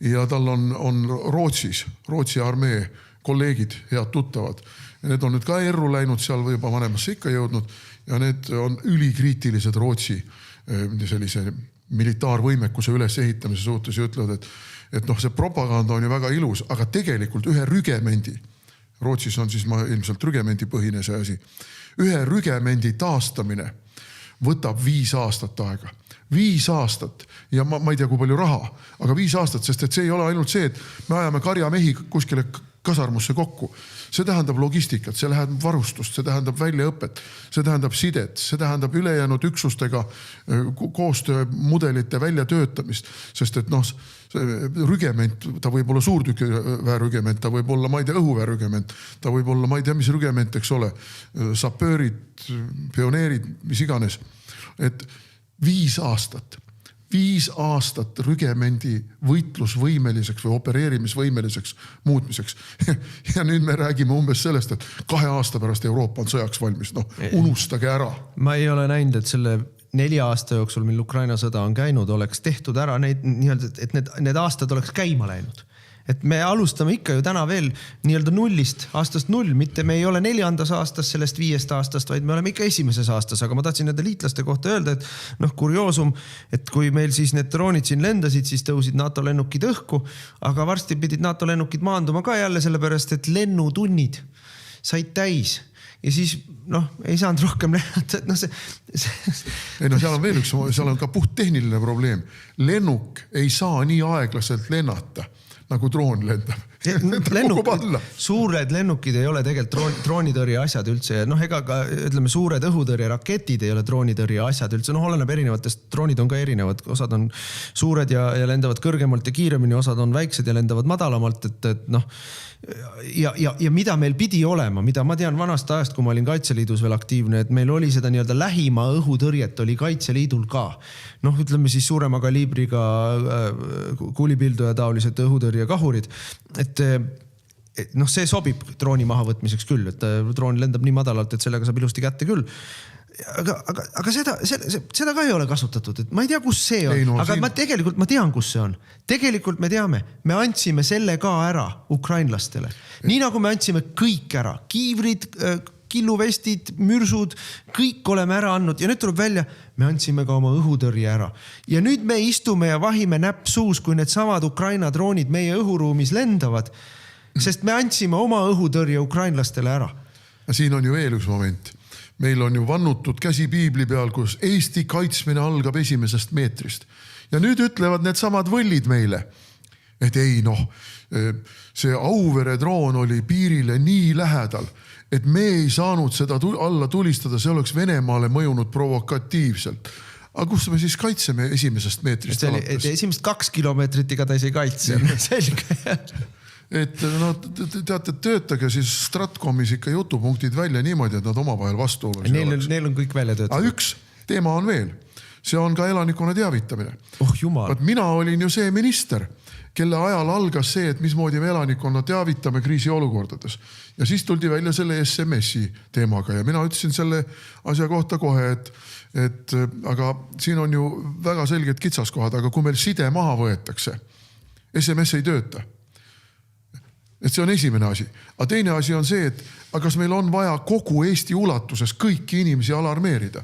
ja tal on Rootsi armee kolleegid, head tuttavad. Ja need on nüüd ka erru läinud seal või juba vanemasse ikka jõudnud ja need on ülikriitilised Rootsi sellise militaarvõimekuse ülesehitamise suhtes ja ütlevad, et see propaganda on ju väga ilus, aga tegelikult ühe rügemendi, Rootsis on siis ilmselt rügemendipõhine see asi, ühe rügemendi taastamine võtab 5 aastat aega. 5 aastat ja ma ei tea, kui palju raha, aga 5 aastat, sest et see ei ole ainult see, et me ajame karjamehi kuskile kasarmusse kokku. See tähendab logistikat, see tähendab varustust, see tähendab väljaõpet, see tähendab sidet, see tähendab ülejäänud üksustega koostöömudelite väljatöötamist, sest et rügement, ta võib olla suurtükiväerügement, ta võib olla, ma ei tea, õhuväerügement, ta võib olla, ma ei tea, mis rügement, eks ole, sapöörid, pioneerid, mis iganes. Et 5 aastat rügemendi võitlusvõimeliseks või opereerimisvõimeliseks muutmiseks. Ja nüüd me räägime umbes sellest, et 2 aasta pärast Euroopa on sõjaks valmis. Unustage ära. Ma ei ole näinud, et selle 4 aasta jooksul, mil Ukraina sõda on käinud, oleks tehtud ära neid, et need aastad oleks käima läinud. Et me alustame ikka ju täna veel nii-öelda nullist, aastast 0, mitte me ei ole 4. aastas sellest 5 aastast, vaid me oleme ikka 1. aastas, aga ma tahtsin nende liitlaste kohta öelda, et kurioosum, et kui meil siis need droonid siin lendasid, siis tõusid NATO lennukid õhku, aga varsti pidid NATO lennukid maanduma ka jälle sellepärast, et lennutunnid said täis ja siis ei saanud rohkem lennata, seal on veel üks, seal on ka puht tehniline probleem. Lennuk ei saa nii aeglaselt lennata nagu droon lendab. Suured lennukid ei ole tegelikult droonitõrje asjad üldse. Ega ka, ütleme, suured õhutõrje raketid ei ole droonitõrje asjad üldse. Oleneb erinevatest, droonid on ka erinevad. Osad on suured ja lendavad kõrgemalt ja kiiremini, osad on väiksed ja lendavad madalamalt. Ja mida meil pidi olema, mida ma tean vanast ajast, kui ma olin Kaitseliidus veel aktiivne, et meil oli seda nii-öelda lähima õhutõrjet oli Kaitseliidul ka. Ütleme siis suurema kaliibriga kuulipilduja taolised õhutõrjekahurid. Et see sobib drooni mahavõtmiseks küll, et droon lendab nii madalalt, et sellega saab ilusti kätte küll. Aga seda ka ei ole kasutatud, et ma ei tea, kus see on, aga ma tean, kus see on. Tegelikult me teame, me andsime selle ka ära ukrainlastele. Nii nagu me andsime kõik ära, kiivrid, killuvestid, mürsud, kõik oleme ära andnud ja nüüd tuleb välja, me andsime ka oma õhutõrje ära. Ja nüüd me istume ja vahime näpp suus, kui need samad Ukraina droonid meie õhuruumis lendavad, sest me andsime oma õhutõrje ukrainlastele ära. Siin on ju veel üks moment. Meil on ju vannutud käsi piibli peal, kus Eesti kaitsmine algab 1. meetrist. Ja nüüd ütlevad need samad võllid meile, et ei see Auvere droon oli piirile nii lähedal, et me ei saanud seda alla tulistada, see oleks Venemaale mõjunud provokatiivselt. Aga kus me siis kaitseme 1. meetrist alates? Esimest 2 kilomeetrit igatahes ei kaitse. Selge. Et teate, töötage siis Stratcomis ikka jutupunktid välja niimoodi, et nad omavahel vastu oleks. Neil on kõik välja töötatud. Aga üks teema on veel. See on ka elanikkonna teavitamine. Jumal. Mina olin ju see minister, kelle ajal algas see, et mismoodi me elanikkonna teavitame kriisiolukordades. Ja siis tuldi välja selle SMS-i teemaga ja mina ütlesin selle asja kohta kohe, et aga siin on ju väga selged kitsaskohad, aga kui meil side maha võetakse, SMS ei tööta. Et see on esimene asi. Aga teine asi on see, et kas meil on vaja kogu Eesti ulatuses kõiki inimesi alarmeerida.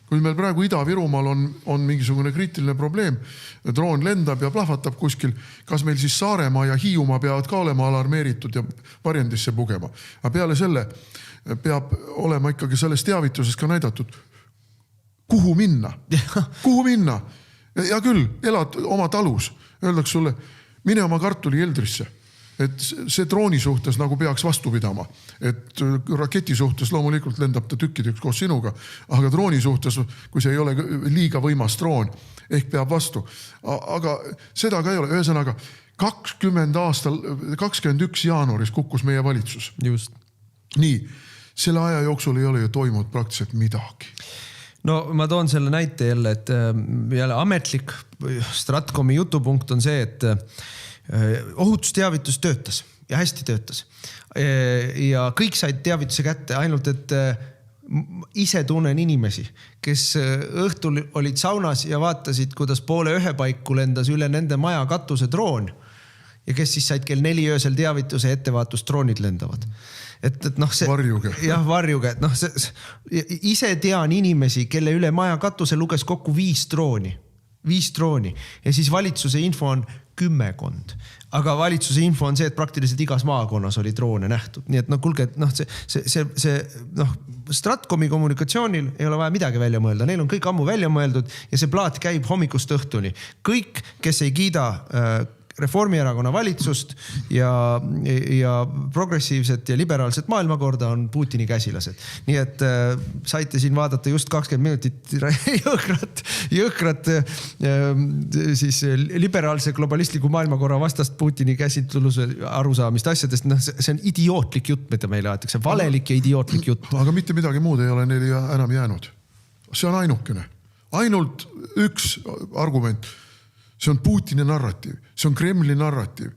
Kui meil praegu Ida-Virumaal on mingisugune kriitiline probleem, droon lendab ja plahvatab kuskil, kas meil siis Saaremaa ja Hiiumaa peavad ka olema alarmeeritud ja varjendisse pugema. Aga peale selle peab olema ikkagi selles teavituses ka näidatud, kuhu minna. Kuhu minna? Ja küll, elad oma talus. Öeldaks sulle, mine oma kartuli Eldrisse. Et see drooni suhtes nagu peaks vastu pidama. Et raketi suhtes loomulikult lendab ta tükkideks koos sinuga, aga drooni suhtes, kui see ei ole liiga võimas droon, ehk peab vastu. Aga seda ka ei ole. Ühesõnaga, 21. jaanuaris kukkus meie valitsus. Just. Nii, selle aja jooksul ei ole ju toimunud praktiliselt midagi. No ma toon selle näite jälle, et jälle ametlik Stratkomi jutupunkt on see, et ohutusteavitus töötas ja hästi töötas. Ja kõik said teavituse kätte, ainult et ise tunnen inimesi, kes õhtul olid saunas ja vaatasid, kuidas 12:30 paiku lendas üle nende maja katuse droon ja kes siis said kell 4 öösel teavituse ettevaatus droonid lendavad. Et noh, see, varjuge. Jah, varjuge. No, ise tean inimesi, kelle üle maja katuse luges kokku 5 drooni ja siis valitsuse info on 10. Aga valitsuse info on see, et praktiliselt igas maakonnas oli droone nähtud. Nii et kuulge, see Stratkomi kommunikatsioonil ei ole vaja midagi välja mõelda. Neil on kõik ammu välja mõeldud ja see plaat käib hommikust õhtuni. Kõik, kes ei kiida Reformierakonna valitsust ja progressiivset ja liberaalset maailmakorda on Putini käsilased. Nii et saite siin vaadata just 20 minutit jõhkrat siis liberaalse globalistliku maailmakorra vastast Putini käsitluse arusaamist asjadest. See on idiootlik jutt, mida meile aetakse. Valelik ja idiootlik jutt. Aga mitte midagi muud ei ole neil enam jäänud. See on ainukene. Ainult üks argument. See on Putini narratiiv, see on Kremli narratiiv.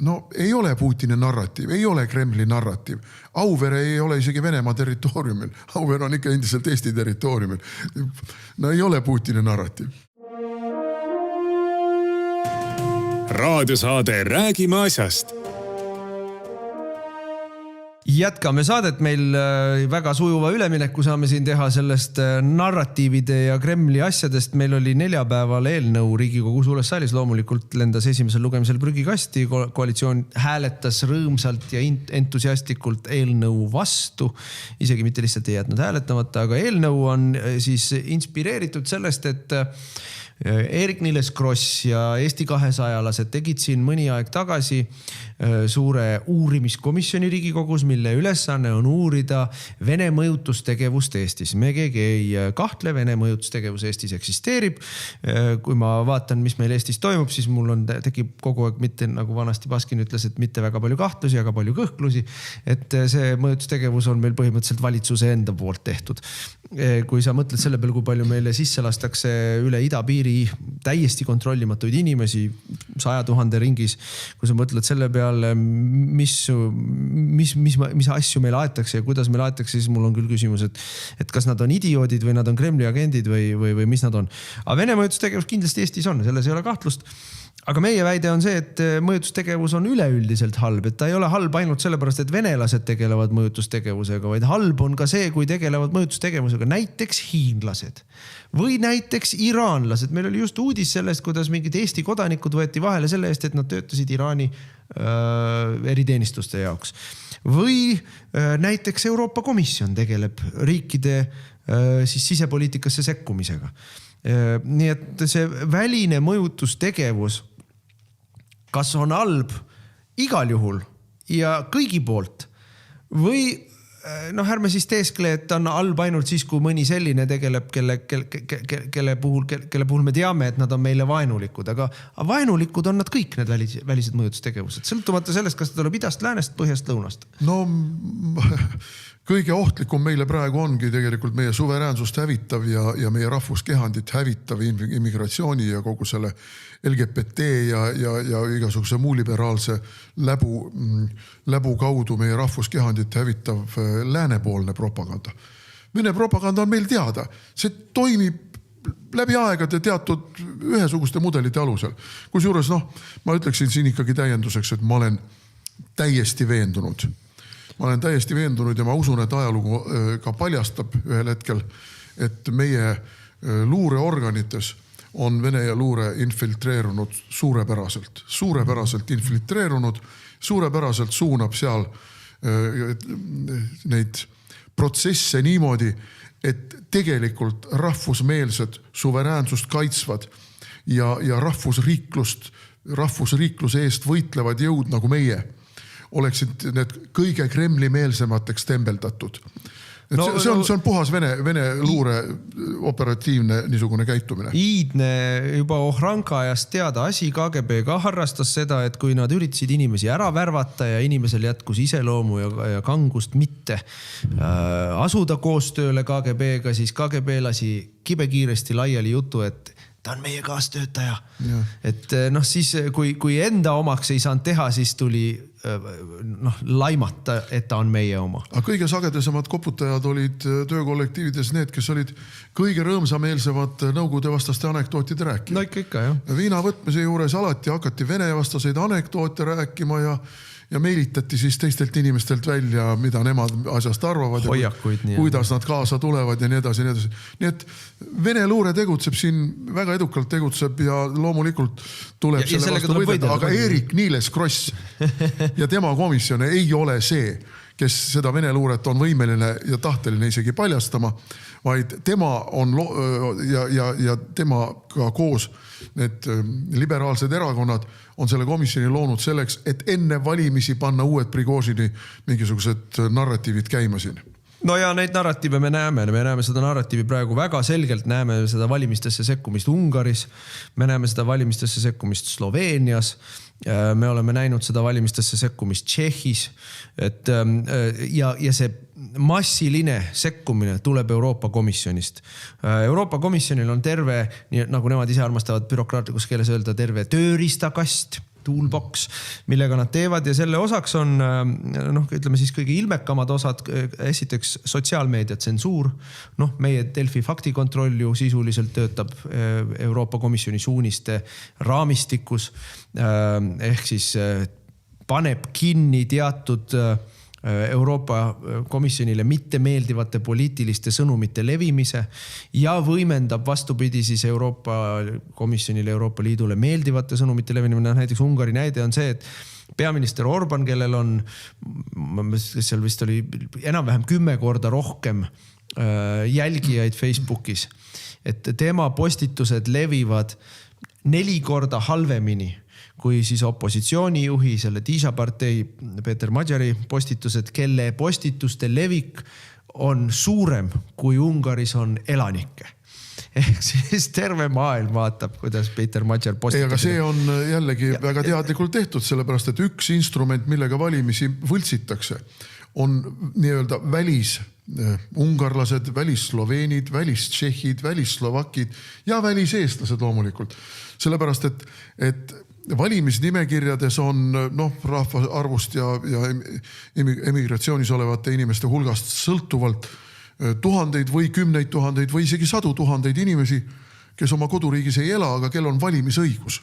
No ei ole Putini narratiiv, ei ole Kremli narratiiv. Auvere ei ole isegi Venemaa territooriumil. Auvere on ikka endiselt Eesti territooriumil. No ei ole Putini narratiiv. Raadiosaade Räägime asjast. Jätkame saadet, meil väga sujuva ülemineku saame siin teha sellest narratiivide ja Kremli asjadest. Meil oli neljapäeval eelnõu Riigikogu suures saalis, loomulikult lendas esimesel lugemisel prügikasti. Koalitsioon hääletas rõõmsalt ja entusiastlikult eelnõu vastu. Isegi mitte lihtsalt ei jätnud hääletamata, aga eelnõu on siis inspireeritud sellest, et Eerik-Niiles Kross ja Eesti 200-lased tegid siin mõni aeg tagasi suure uurimiskomisjoni Riigikogus, mille ülesanne on uurida Vene mõjutustegevust Eestis. Me keegi ei kahtle, Vene mõjutustegevus Eestis eksisteerib. Kui ma vaatan, mis meil Eestis toimub, siis mul tekib kogu aeg mitte, nagu vanasti Baskin ütles, et mitte väga palju kahtlusi, aga palju kõhklusi. Et see mõjutustegevus on meil põhimõtteliselt valitsuse enda poolt tehtud. Kui sa mõtled selle peale, kui palju meile sisse lastakse üle idapiiri täiesti kontrollimatuid inimesi 100 000 ringis, kui sa mõtled selle peale, mis asju meil aetakse ja kuidas meil aetakse, siis mul on küll küsimus, et kas nad on idioodid või nad on Kremli agendid või mis nad on. Aga Vene mõjutustegevus kindlasti Eestis on, selles ei ole kahtlust. Aga meie väide on see, et mõjutustegevus on üleüldiselt halb, et ta ei ole halb ainult sellepärast, et venelased tegelevad mõjutustegevusega, vaid halb on ka see, kui tegelevad mõjutustegevusega näiteks hiinlased või näiteks iraanlased. Meil oli just uudis sellest, kuidas mingid Eesti kodanikud võeti vahele selle eest, et nad töötasid Iraani eriteenistuste jaoks. Või näiteks Euroopa Komisjon tegeleb riikide siis sisepoliitikasse sekkumisega. Nii et see väline mõjutustegevus kas on halb igal juhul ja kõigi poolt või ärme siis teeskle, et on halb ainult siis, kui mõni selline tegeleb, kelle puhul me teame, et nad on meile vaenulikud, aga vaenulikud on nad kõik need välised mõjutustegevused, sõltumata sellest, kas ta tuleb idast, läänest, põhjast, lõunast. No kõige ohtlikum meile praegu ongi tegelikult meie suveräänsust hävitav ja meie rahvuskehandit hävitav immigratsiooni ja kogu selle LGBT ja igasuguse muu liberaalse läbu kaudu meie rahvuskehandit hävitav läänepoolne propaganda. Vene propaganda on meil teada. See toimib läbi aegade teatud ühesuguste mudelite alusel. Kusjuures ma ütleksin siin ikkagi täienduseks, et ma olen täiesti veendunud. Ma olen täiesti veendunud ja ma usun, et ajalugu ka paljastab ühel hetkel, et meie luureorganites on Vene ja luure infiltreerunud suurepäraselt infiltreerunud, suurepäraselt suunab seal neid protsesse niimoodi, et tegelikult rahvusmeelsed suveräänsust kaitsvad ja rahvusriikluse eest võitlevad jõud nagu meie oleksid need kõige Kremli-meelsemateks tembeldatud. See on puhas Vene luure operatiivne niisugune käitumine. Iidne juba Ohranka ajast teada asi, KGB ka harrastas seda, et kui nad üritasid inimesi ära värvata ja inimesel jätkus iseloomu ja kangust mitte asuda koostööle KGB-ga, siis KGB lasi kibekiiresti laiali jutu, et ta on meie kaastöötaja. Ja. Et siis kui enda omaks ei saanud teha, siis tuli laimata, et ta on meie oma. Aga kõige sagedasemad koputajad olid töökollektiivides need, kes olid kõige rõõmsameelsevad nõukogude vastaste anekdootide rääkima. No ikka, jah. Viina võtmise juures alati hakati Vene vastaseid anekdoote rääkima ja meelitati siis teistelt inimestelt välja, mida nemad asjast arvavad. Hoiakuid, ja kuidas nad kaasa tulevad ja nii edasi, nii edasi. Nii et Vene luure tegutseb siin, väga edukalt tegutseb ja loomulikult tuleb ja selle vastu võidelda. Aga Eerik-Niiles Kross ja tema komisjon ei ole see, kes seda Vene luuret on võimeline ja tahteline isegi paljastama, vaid tema on ja tema ka koos need liberaalsed erakonnad on selle komisjoni loonud selleks, et enne valimisi panna uued Prigožini mingisugused narratiivid käima siin. No ja neid narratiive me näeme seda narratiivi praegu väga selgelt, näeme seda valimistesse sekkumist Ungaris, me näeme seda valimistesse sekkumist Sloveenias, me oleme näinud seda valimistesse sekkumist Tšehhis, ja see massiline sekkumine tuleb Euroopa Komisjonist. Euroopa Komisjonil on terve, nagu nemad ise armastavad bürokraatlikus keeles öelda, terve tööriistakast, toolbox, millega nad teevad ja selle osaks on, ütleme siis kõige ilmekamad osad, esiteks sotsiaalmeedia tsensuur, meie Delfi faktikontroll ju sisuliselt töötab Euroopa Komisjoni suuniste raamistikus, ehk siis paneb kinni teatud Euroopa Komisjonile mitte meeldivate poliitiliste sõnumite levimise ja võimendab vastupidi siis Euroopa Komisjonile, Euroopa Liidule meeldivate sõnumite levinemine. Näiteks Ungari näide on see, et peaminister Orban, kellel on, seal vist oli enam-vähem 10 korda rohkem jälgijaid Facebookis, et tema postitused levivad 4 korda halvemini kui siis opositsioonijuhi, selle Tisha partei Peeter Madjari postitused, kelle postituste levik on suurem kui Ungaris on elanikke. Ehk siis terve maailm vaatab, kuidas Peeter Madjar postitab. Aga see on jällegi väga teadlikult tehtud, sellepärast et üks instrument, millega valimisi võltsitakse, on nii-öelda välisungarlased, välissloveenid, välistšehhid, välisslovakid ja väliseestlased loomulikult. Sellepärast, et valimisnimekirjades on rahvaarvust ja emigratsioonis olevate inimeste hulgast sõltuvalt tuhandeid või 10 000 või isegi 100 000 inimesi, kes oma koduriigis ei ela, aga kel on valimisõigus.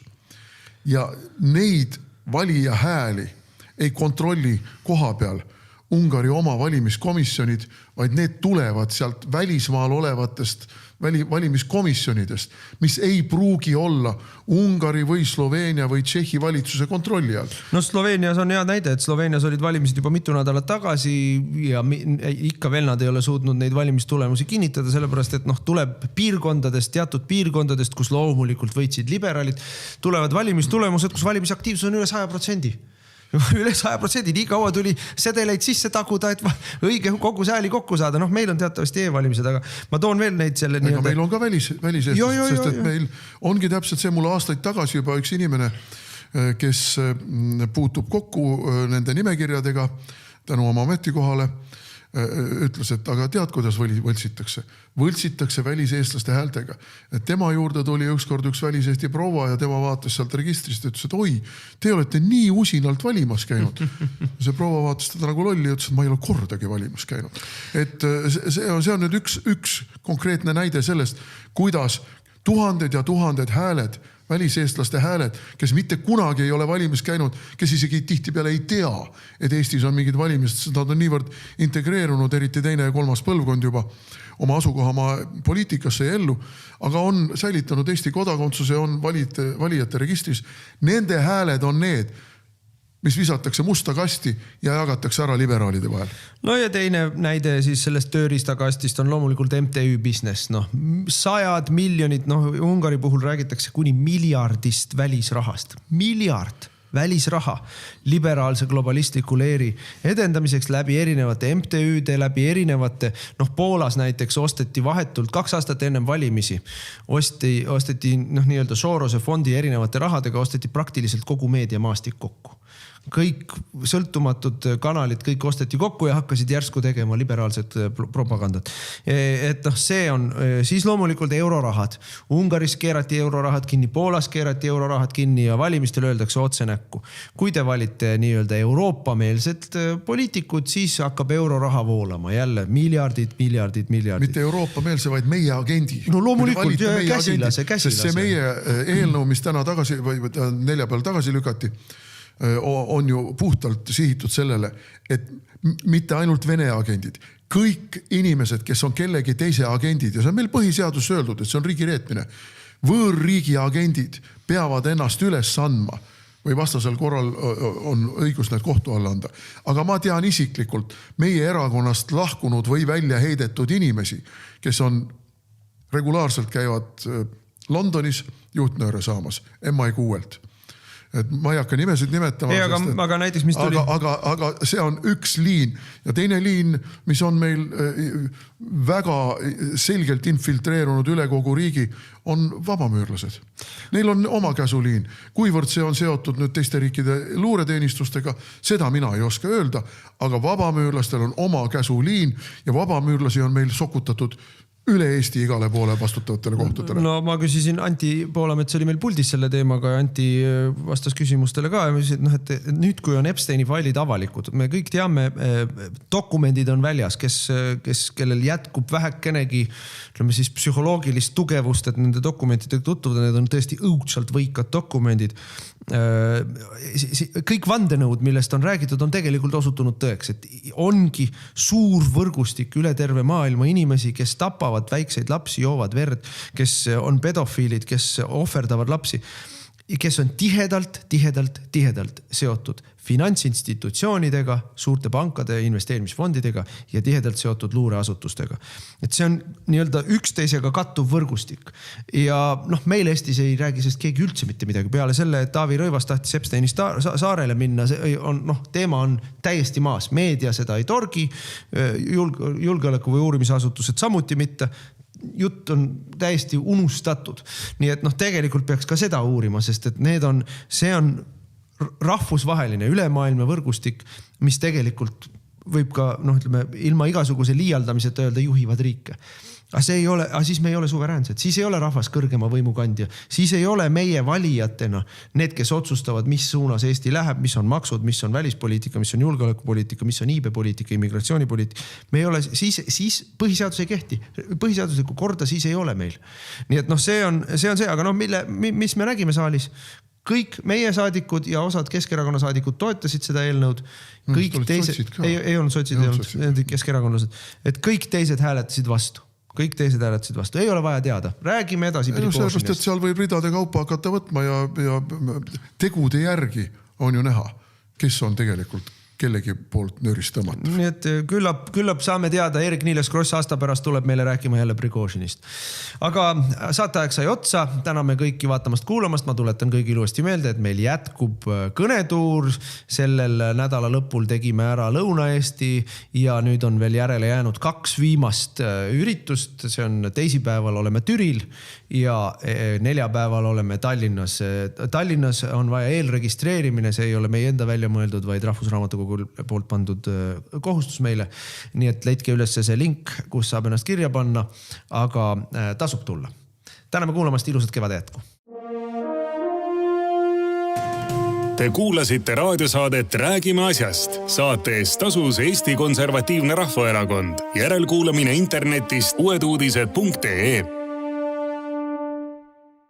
Ja neid valija hääli ei kontrolli koha peal Ungari oma valimiskomisjonid, vaid need tulevad sealt välismaal olevatest valimiskomisjonidest, mis ei pruugi olla Ungari või Sloveenia või Tšehhi valitsuse kontrolli all. No Sloveenias on hea näide, et Sloveenias olid valimised juba mitu nädalat tagasi ja ikka veel nad ei ole suutnud neid valimistulemusi kinnitada, sellepärast et tuleb teatud piirkondadest, kus loomulikult võitsid liberaalid, tulevad valimistulemused, kus valimisaktiivsus on üle 100%. Üle 100%, nii kaua tuli sedeleid sisse taguda, et õige kogu sääli kokku saada. Meil on teatavasti e-valimised, aga ma toon veel neid selle nii-öelda. Meil on ka väliseestlased, sest et meil ongi täpselt see, mulle aastaid tagasi juba üks inimene, kes puutub kokku nende nimekirjadega tänu oma ametikohale, ütles, et aga tead, kuidas võltsitakse? Võltsitakse väliseestlaste häältega. Et tema juurde tuli ükskord üks väliseesti proua ja tema vaatas sealt registrist ja ütles, et oi, te olete nii usinalt valimas käinud. See proua vaatas teda nagu lolli ja ütles, et ma ei ole kordagi valimas käinud. Et see on nüüd üks konkreetne näide sellest, kuidas tuhanded ja tuhanded hääled väliseestlaste hääled, kes mitte kunagi ei ole valimis käinud, kes isegi tihtipeale ei tea, et Eestis on mingid valimised, nad on niivõrd integreerunud, eriti 2. ja 3. põlvkond juba oma asukohamaa poliitikasse ja ellu, aga on säilitanud Eesti kodakondsuse, on valijate registris. Nende hääled on need, mis visatakse musta kasti ja jagatakse ära liberaalide vahel. No ja teine näide siis sellest tööriistakastist on loomulikult MTÜ business. 100 miljonid, Ungari puhul räägitakse kuni miljardist välisrahast. Miljard välisraha liberaalse globalistliku leeri edendamiseks läbi erinevate MTÜ-de, läbi erinevate, Poolas näiteks osteti vahetult 2 aastat ennem valimisi, osteti nii-öelda Sorose fondi erinevate rahadega, osteti praktiliselt kogu meediamaastik kokku. Kõik sõltumatud kanalid, kõik osteti kokku ja hakkasid järsku tegema liberaalset propagandat. Et see on siis loomulikult eurorahad. Ungaris keerati eurorahad kinni, Poolas keerati eurorahad kinni ja valimistel öeldakse otse näkku. Kui te valite nii-öelda Euroopa-meelset poliitikud, siis hakkab euroraha voolama. Jälle miljardid. Mitte Euroopa-meelse, vaid meie agendi. No loomulikult käsilase. Sest see meie eelnõu, mis täna tagasi või 4 päeval tagasi lükati, on ju puhtalt sihitud sellele, et mitte ainult Vene agendid, kõik inimesed, kes on kellegi teise agendid, ja see on meil põhiseadus öeldud, et see on riigi reetmine, võõrriigi agendid peavad ennast üles andma või vastasel korral on õigus need kohtu alla anda. Aga ma tean isiklikult meie erakonnast lahkunud või välja heidetud inimesi, kes on regulaarselt käivad Londonis juhtnööre saamas MI6-lt. Et ma ei hakka nimesid nimetama. Aga näiteks, mis tuli? Aga see on üks liin. Ja teine liin, mis on meil väga selgelt infiltreerunud üle kogu riigi, on vabamüürlased. Neil on oma käsuliin. Kuivõrd see on seotud nüüd teiste riikide luureteenistustega, seda mina ei oska öelda, aga vabamüürlastel on oma käsuliin ja vabamüürlasi on meil sokutatud üle Eesti igale poole vastutavatele kohtadele. No ma küsisin, Anti Poolamets oli meil puldis selle teemaga ja Anti vastas küsimustele ka. Ja ma küsisin, et nüüd kui on Epsteini failid avalikud, me kõik teame, dokumendid on väljas, kellel jätkub vähekenegi siis psühholoogilist tugevust, et nende dokumentidega tutvuda, need on tõesti õudselt võikad dokumendid. Kõik vandenõud, millest on räägitud, on tegelikult osutunud tõeks, et ongi suur võrgustik üle terve maailma inimesi, kes tapavad väikseid lapsi, joovad verd, kes on pedofiilid, kes ohverdavad lapsi, kes on tihedalt seotud finantsinstitutsioonidega, suurte pankade, investeerimisfondidega ja tihedalt seotud luureasutustega. Et see on nii-öelda üksteisega kattuv võrgustik. Ja meil Eestis ei räägi sest keegi üldse mitte midagi. Peale selle, et Taavi Rõivas tahtis Epsteinist saarele minna, teema on täiesti maas. Meedia seda ei torgi, julgeoleku või uurimisasutused samuti mitte. Jutt on täiesti unustatud. Nii et tegelikult peaks ka seda uurima, sest et see on rahvusvaheline ülemaailmne võrgustik, mis tegelikult võib ka ilma igasuguse liialdamiseta öelda juhivad riike. Aga siis me ei ole suveräänsed, siis ei ole rahvas kõrgema võimukandja, siis ei ole meie valijatena need, kes otsustavad, mis suunas Eesti läheb, mis on maksud, mis on välispoliitika, mis on julgeolekupoliitika, mis on iibepoliitika, immigratsioonipoliitika. Me ei ole, siis põhiseadus ei kehti, põhiseaduslikku korda siis ei ole meil. Nii et see on see, aga mis me nägime saalis? Kõik meie saadikud ja osad Keskerakonna saadikud toetasid seda eelnõud. Kõik teised, ei olnud sotsid, ei olnud keskerakonnased, et kõik teised hääletasid vastu. Ei ole vaja teada. Räägime edasi. Sellepärast, et seal võib ridade kaupa hakata võtma ja tegude järgi on ju näha, kes on tegelikult kellegi poolt nöörist tõmmata. Nii et küllap saame teada, Eerik-Niiles Kross aasta pärast tuleb meile rääkima jälle Prigožinist. Aga saateaeg sai otsa, täname kõiki vaatamast kuulamast, ma tuletan kõigil uuesti meelde, et meil jätkub kõnetuur, sellel nädala lõpul tegime ära Lõuna-Eesti ja nüüd on veel järele jäänud 2 viimast üritust, see on teisipäeval oleme Türil ja 4 päeval oleme Tallinnas. Tallinnas on vaja eelregistreerimine, see ei ole meie enda välja mõeldud, vaid Rahvusraamatukogu poolt pandud kohustus meile. Nii et leidke üles see link, kus saab ennast kirja panna, aga tasub tulla. Täname kuulamast, ilusat kevade jätku. Te kuulasite raadiosaadet Räägime asjast. Saate eest tasus Eesti Konservatiivne Rahvaerakond. Järelkuulamine internetist uueduudised.ee